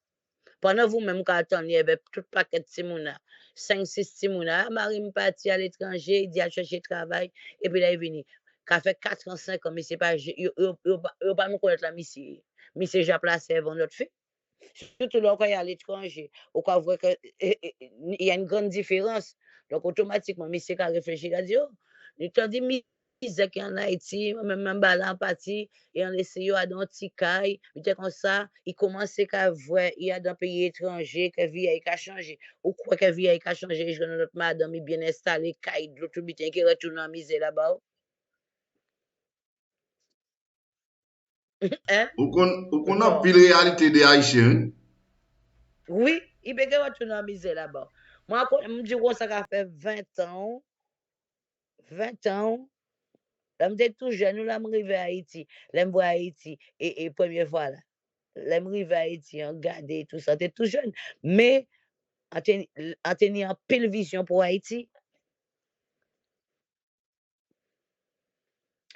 Pendant vous-même, quand attendez, eh ben, tout paquet de Timouna, 5, 6 Timouna, Marie me parti à l'étranger, il dit à chercher travail, et puis là, il est venu. Ça fait 4 ans, 5 ans, mais c'est pas, il pas nous connaître la Missy. Missy, j'ai placé avant notre fille. Surtout lorsqu'on est à l'étranger, on voit qu'il y a une grande différence. Donc, automatiquement, monsieur a réfléchi, il a dit, oh, nous t'en dit, misère qui en Haïti, même là, parti, et on essaye à dans Tikaï, peut-être comme ça, il commence à voir, il y a dans un pays étranger, que vie a changé. Ou quoi que vie a changé, je notre madame est bien installée, caille de l'autre butin qui retourne en misère là-bas. Hein? Ou qu'on a Bon. pile réalité des Haïtiens. Oui, il peut retourner en misère là-bas. Moi, je me dis que ça fait 20 ans, 20 ans, là, j'étais tout jeune, là, je arrivé à Haïti, là, je vois Haïti, et première fois, là, là, je arrivé à Haïti, on regardait tout ça, j'étais tout jeune, mais, en tenant pile vision pour Haïti,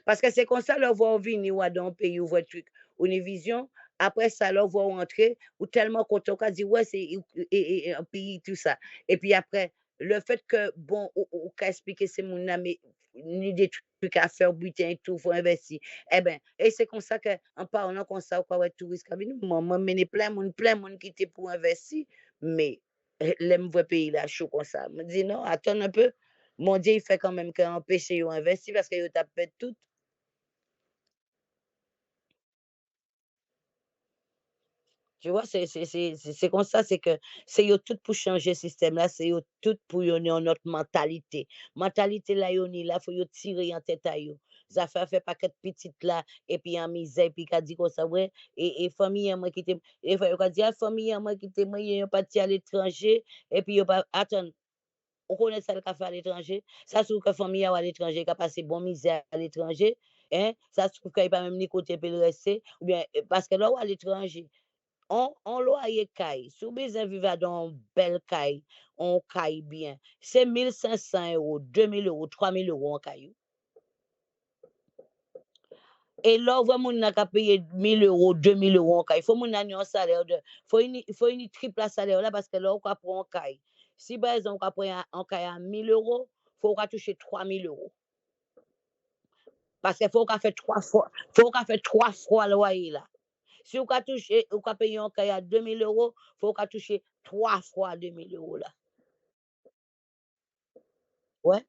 parce que c'est comme ça, leur voir venir ou dans un pays ou voir truc, ou une vision. Après ça, leur voir rentrer, ou tellement content qu'on dit, ouais, c'est un pays, tout ça. Et puis après, le fait que, bon, ou qu'à expliquer c'est mon ami, ni des trucs à faire, butin et tout, faut investir. Eh ben, et c'est comme ça que, en parlant comme ça, quoi, ouais, touriste, moi, mener plein de monde qui était pour investir, mais, l'aime voir pays là, chaud comme ça. Me dit, non, attends un peu. Mon Dieu, il fait quand même qu'empêcher d'investir parce que t'as fait tout. Tu vois, c'est comme ça, c'est que c'est yo tout pour changer le système là, c'est yo tout pour yon notre mentalité. Mentalité là, yon là, faut yo tirer en tête à yo. Ça fait paquet petite là, et puis en misère, puis qu'a dit comme ça, ouais, et famille moi qui te, et yo qu'a dit, ah, famille moi qui te, moi, yon parti à l'étranger, et puis yo pas, attends, on connaît ça le qu'a fait à l'étranger, ça se trouve que famille à l'étranger, qui a passé bon misère à l'étranger, hein, ça se trouve qu'il pas même ni côté pour le rester, ou bien, parce que là, ou à l'étranger, on loyer caille. Si vous besoin vivre dans une belle caille, on caille bien. C'est 1 500 €, 2 000 €, 3 000 € en caillou. Et là, vraiment, on a payé 1 000 €, 2 000 € en caille. Il faut qu'on ait un salaire de. Il faut une triple salaire là parce que là, on prend en caille. Si par exemple, on prend en caille à 1 000 €, il faut qu'on touche 3 000 €. Parce qu'il faut qu'on fait 3 fois, faut qu'on fait 3 fois le loyer là. Si vous avez touché, vous avez payé un cahier à 2 000 €, il faut qu'on touche 3 fois 2 000 € là. Ouais.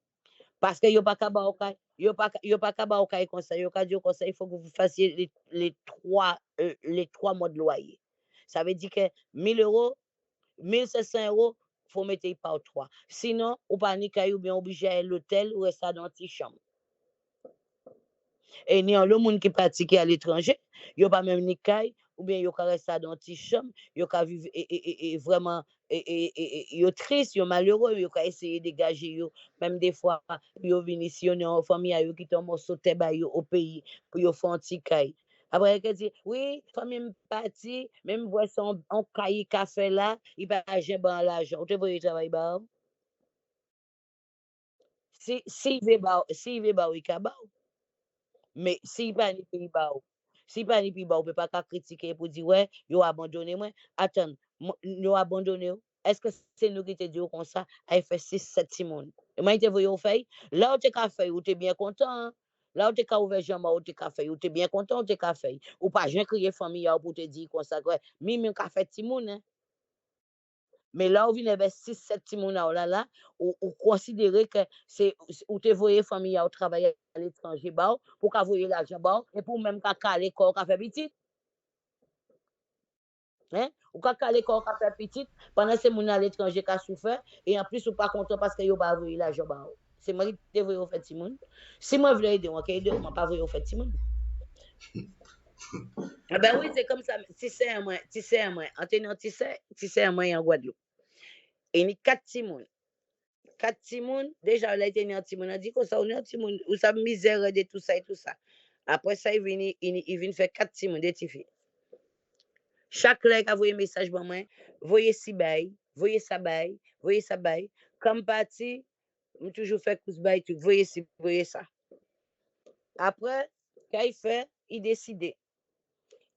Parce que yo pas qu'à ba au cahier, yo pas qu'à ba au cahier comme ça, yo qu'à dire comme ça, il faut que vous fassiez les 3 mois de loyer. Ça veut dire que 1 000 €, 1 500 €, faut mettre par 3. Sinon, ou pas ni cahier ou bien obligé à l'hôtel ou rester dans une petite chambre. Et ni le monde qui pratique à l'étranger, yo pas même ni caille ou bien yo ka rester dans une chambre, yo ka vivre et vraiment yo triste, yo malheureux, yo ka essayer de dégager yo même des fois yo vinn ici on est en famille yo qui tombe sauter ba yo au pays pour yo faire un petit caille. Après elle dit oui, famille me parti, même voir son on caille café là, il pas jamais ban l'argent. Tu vois il travaille ba. Si il veut ba oui ka ba. Mais si pas ni pays ba ou, si pas ni pays ba ou, peut pas qu'à critiquer pour dire ouais, yo abandonné moi. Attends, yo abandonné ou. Est-ce que c'est nous qui te dit comme ça, a fait 6 7 Simone. Et moi te voyez au fait, là où tu as fait, ou tu bien content. Hein? Là où tu as ouvert jambe, ou tu as fait, ou tu bien content, ou tu as fait. Ou pas j'ai crié famille pour te dire comme ça ouais, mimi qu'a fait Simone. Hein? Mais là où vient avec 6 7 Simone là, ou considérer que c'est ou te voyez famille au travail à l'étranger ba pour qu'a voyer l'argent ba et pour même qu'a caler corps qu'a fait petit. Hein? Ou qu'a caler corps qu'a fait petit pendant ces moun à l'étranger qu'a souffert et en plus ou pas content parce que yo pas voyer l'argent ba. C'est moi qui te voyer au fait Simone. Si moi voulais aider, moi aider, moi pas voyer au fait Simone. Ah ben oui, c'est comme ça. Tu sais moi, en tenant tu sais moi en Guadeloupe. Et ni 4 Simone. 4 Timoun, déjà, là, il était un Timoun, on a dit que ça, on est un Timoun, ou ça misère de tout ça et tout ça. Après ça, il vient faire 4 Timoun, des filles. Chaque là, il a envoyé un message pour moi, voyez si bail, voyez ça bail, voyez ça bail. Comme parti, je toujours fait coup bail, tu voyez si, voyez ça. Après, quand il fait, il décide.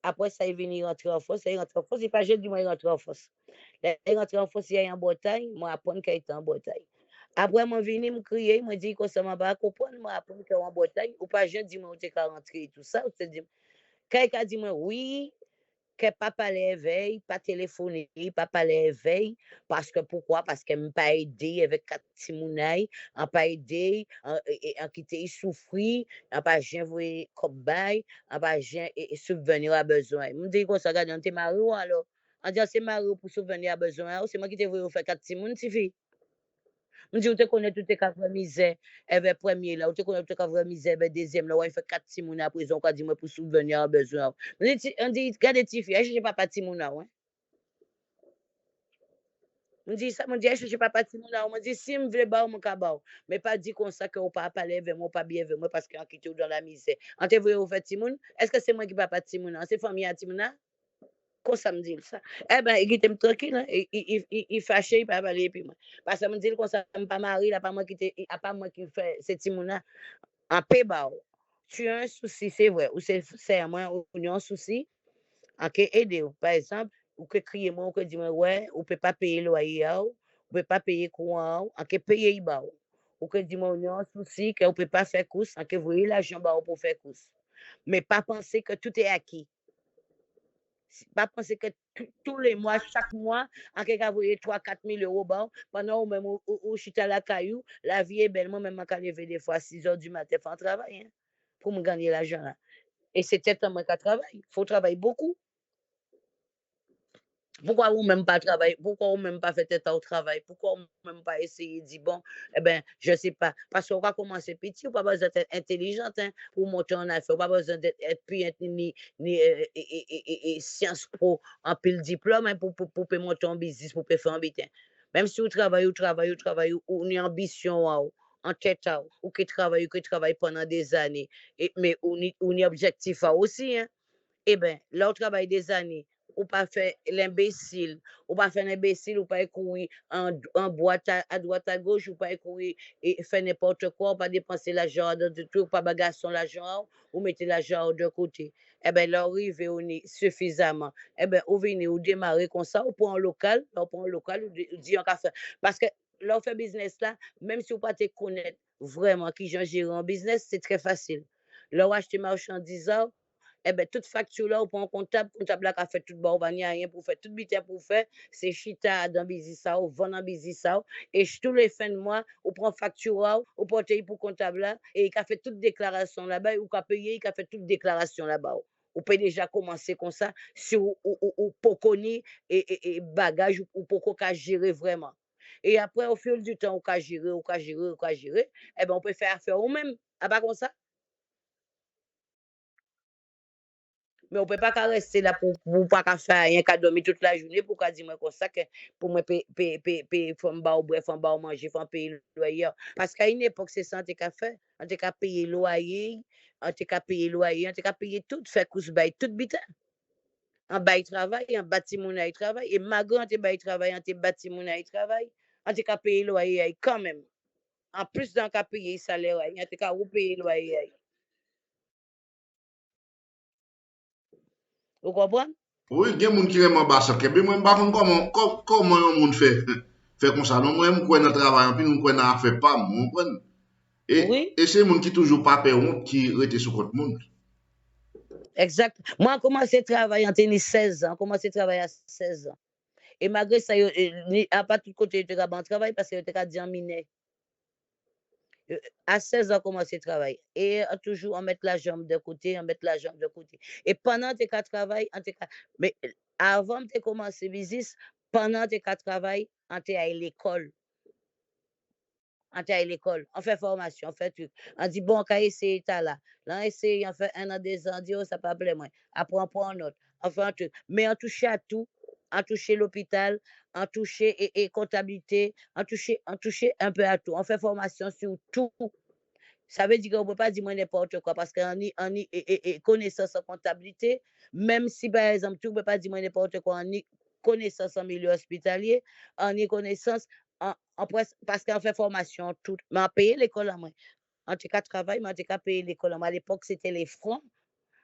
Après ça, il vient rentrer en force, il rentre en force, il pas jeudi, moi, il rentre en force. Il rentre en force, il est en Bretagne, moi, apprendre qu'il est en Bretagne. Après, moi, venu me crier, me dit que ça m'a pas comprendre, moi, apprendre qu'il est en Bretagne, ou pas jeudi, moi, où tu es rentré et tout ça, ou te dit, quand il a dit, moi, oui, que papa les veille, pas téléphoner, papa les veille, parce que pourquoi? Parce qu'elle m'a pas aidé avec 4 timounailles, elle pas aidé, en quitter souffrir, elle pas jamais voué comme bail, elle pas jamais subvenir à besoin. Me dit comme ça, regarde, on t'es marié alors. On dit c'est marié pour subvenir à besoin, c'est moi qui t'ai voulu faire 4 timounes, si fille. On dit, on te connaît tout tes cafés misère, et ben premier là, on te connaît tout tes cafés misère, ben deuxième là, on fait 4 timounes à prison, on dit moi pour subvenir à besoin. On dit, regardez, tes filles, je sais pas timounes là, ouais. On dit ça, on dit, je sais pas timounes là, on dit, si je veux ba, on ka ba. Mais pas dit comme ça que on pas parler avec moi, pas bien avec moi, parce qu'on quitte dans la misère. On te voulu faire timoun, est-ce que c'est moi qui pas timoun là? C'est famille à timoun là? Quoi ça me dit ça? Eh ben, il était tranquille, hein? Il fâché, il pas parler puis moi. Parce que me dit comme ça, me pas marié, là, pas moi qui pas moi qui fait ces timoun là. En paix, bah, tu as un souci, c'est vrai, ou c'est moi, ou un souci, en que aider. Par exemple, ou que crier moi, ou que dire, ouais, ou peut pas payer le loyer, ou peut pas payer courant, en que payer, bah, ou que dire, moi, un souci, que ou peut pas faire course, en que vous voyez l'argent, bah, pour faire course. Mais pas penser que tout est acquis. Pas penser que tous les mois, chaque mois, en que vous voyez 3 000 à 4 000 euros, bah, pendant ou même ou chita la caillou, la vie est belle, moi, même quand lever des fois à 6 heures du matin, pour travailler, hein, pour me gagner l'argent là. Et c'était un moi qui travaille. Il faut travailler beaucoup. Pourquoi vous même pas travailler? Pourquoi vous même pas fait au travail? Pourquoi vous même pas essayer de dire, bon, eh ben, je sais pas. Parce qu'on va commencer petit, on pas besoin d'être intelligent hein, pour monter en affaires. On pas besoin d'être ni sciences pro en pile diplôme hein, pour monter en business, pour faire un butin. Même si vous travaillez, ou une ambition en tête, ou qui travaille pendant des années, mais ou ni objectif aussi, hein. Eh bien, là, on travaille des années, ou pas fait l'imbécile, ou pas fait l'imbécile, ou pas courir en boîte à droite à gauche, ou pas courir et faire n'importe quoi, ou pas dépenser l'argent de tout, pas bagasser l'argent, ou mettre l'argent de côté. Eh bien, là, arrive on est suffisamment. Eh bien, vous venez, vous démarrez comme ça, ou pour un local, ou dit un café. Parce que là, on fait business là, même si vous ne pas te connaître vraiment qui j'en gère un business, c'est très facile. Là, vous achetez marchandises, eh bien, toute facture là, on prend un comptable là qui a fait tout bon, on va n'y a rien pour faire, tout bitin pour faire, c'est chita dans business ça, ou vend dans business ça, et tous les fins de mois, on prend facture là, on porte pour comptable là, et il a fait toute déclaration là-bas, ou qu'a payé, il a fait toute déclaration là-bas. On peut déjà commencer comme ça, si ou pour connaître et bagage, ou pour qu'on gérer vraiment. Et après, au fil du temps, on peut gérer, eh bien, on peut faire affaire ou même, à pas comme ça. Mais on peut pas rester là pour pas faire rien qu'à dormir toute la journée pour qu'à dire moi comme ça que pour moi faut me ba au bref, faut me ba au manger, faut me payer le loyer. Parce qu'à une époque c'est ça on t'es qu'à faire, on t'es qu'à payer loyer, on t'es qu'à payer loyer, on t'es qu'à payer tout, faire course bail tout bitin. En bail travail, en bâtiment à travail et malgré on t'es bail travail, on t'es bâtiment à travail, on t'es qu'à payer loyer quand même. En plus d'en qu'à payer salaire, on t'es qu'à payer loyer. Vous comprenez? Oui, il y a des gens qui aiment ça. Mais moi, je ne sais pas comment les gens fait comme ça. Non, moi, je suis dans le travail, puis je suis dans fait pas. Oui. Et c'est les gens qui toujours pas peur honte qui restent sur le monde. Exact. Moi, j'ai commencé à travailler en tennis 16 ans. J'ai commencé à travailler à 16 ans. Et malgré ça, à pas tout côté, je suis travail parce que je suis en miné. À 16 ans, j'ai commencé à travailler. Et toujours, on met la jambe de côté, on met la jambe de côté. Et pendant que tu travailles, mais avant de commencer le business, pendant que tu travailles, on est à l'école. On est à l'école, on fait formation, on fait truc. On dit, bon, quand essayer ça là. Là, on essaye, on fait 1 an, 2 ans, on dit, oh, ça pas plaît, moi. Après, on prend un autre. On fait un truc. Mais on touche à tout. On touche l'hôpital, on touche et comptabilité, on touche un peu à tout. On fait formation sur tout. Ça veut dire qu'on ne peut pas dire moi n'importe quoi parce qu'on a connaissance en comptabilité, même si par exemple, tu ne peux pas dire moi n'importe quoi, on a connaissance en milieu hospitalier, on a connaissance parce qu'on fait formation tout. Mais on paye l'école à moi. En tout cas, travail, mais en tout cas, payer l'école à moi. À l'époque, c'était les francs.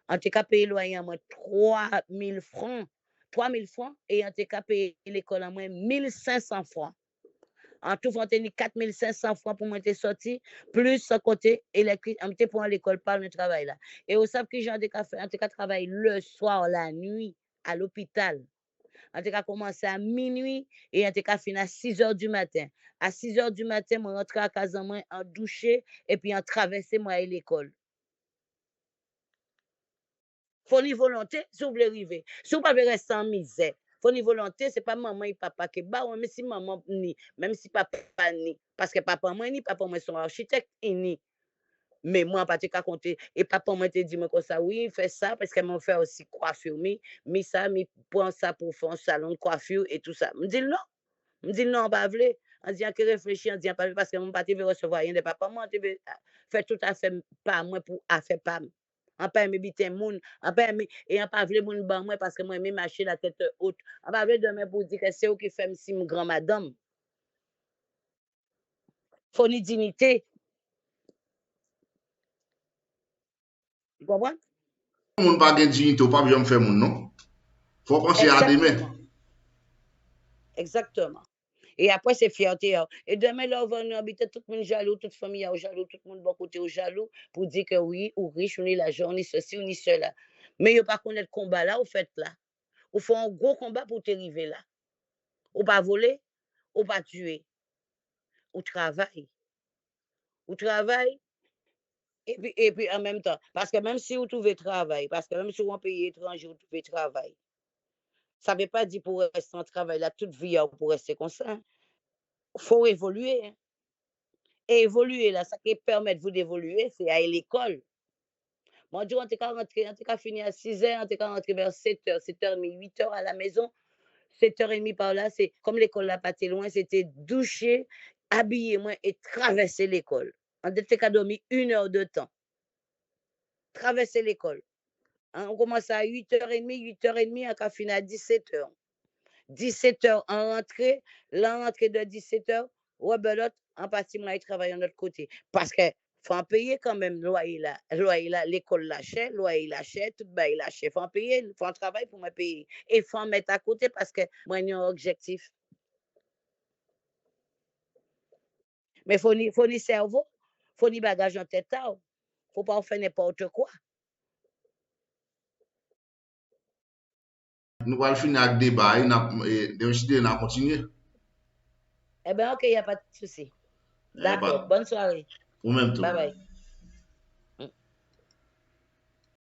En tout cas, payer le loyer à moi 3 000 francs. 3 000 francs et en tout cas, payer l'école à moi 1 500 francs. En tout, on tenir 4 500 francs pour moi sorti, plus ce côté électrique, on était pour l'école par le travail là. Et vous savez que j'ai des cafés, en tout cas, travail le soir, la nuit. à l'hôpital. On a commencé à minuit et on a fini à 6 heures du matin. À 6 heures du matin, je rentre à casa moi en douché et puis en traversé moi à l'école. Faut une volonté si vous voulez arriver. Si vous ne pouvez pas rester en misère, faut une volonté, c'est pas maman et papa qui bah mais si maman ni, même si papa ni, parce que papa moi ni, papa moi sont architecte ni. Mais moi, pas te compter. Et papa m'a dit, moi, comme ça, oui, fait ça, parce qu'elle m'a fait aussi coiffure, mais ça, mais prend ça pour faire un salon de coiffure et tout ça. Me dit non. Me dit non, pas vle. On dit que réfléchir, on dit pas parce que mon pas te recevoir rien de papa, moi, te fait tout à fait pas moi pour affaire pas. On pas aimer biter moun, on pas aimer, et on pas vle moun ban moi parce que moi, aime marcher la tête haute. On pas vle demain pour dire que c'est eux qui fait si grand madame. Faut une dignité. Tu comprends? Moun pas gen dignité, ou pas bien faire moun, non? Faut penser à demain. Exactement. Exactement. Et après, c'est fierté. Et demain, là, on va nous habiter tout le monde jaloux, toute famille est jaloux, tout le monde bon côté au jaloux, pour dire que oui, ou riche, on est l'argent, on est ceci, on est cela. Mais il n'y a pas connaître le combat là, au fait là. Ou faut un gros combat pour t'arriver là. Ou pas voler, ou pas tuer. Ou travail. Ou travail, et puis en même temps. Parce que même si vous trouvez travail, parce que même si vous êtes en pays étranger, vous trouvez travail, ça ne veut pas dire pour rester en travail là toute vie, pour rester comme ça. Il faut évoluer. Hein. Et évoluer là, ça qui permet de vous d'évoluer, c'est aller à l'école. Moi, on a fini à 6 heures, on a rentré vers 7 heures, 7h30, 8 heures à la maison. 7h30 par là, c'est comme l'école là pas très loin, c'était doucher, habiller moi et traverser l'école. On était dormi 1 heure de temps. Traverser l'école. On commence à 8h30, 8h30, on a fini à 17 heures. 17 heures en rentrée, l'entrée de 17 heures, rebelote, en partie, moi, il travaille de l'autre côté. Parce que faut en payer quand même, loyer là, l'école lâchait, loyer lâchait, tout bail lâchait. Faut en payer, faut en travail pour me payer. Et faut en mettre à côté parce que moi, j'ai un objectif. Mais faut ni cerveau, faut ni bagage en tête, faut pas faire n'importe quoi. Nous allons finir avec le débat et décider de continuer. Eh bien, ok, il n'y a pas de souci. D'accord, bonne soirée. Au même temps. Bye bye.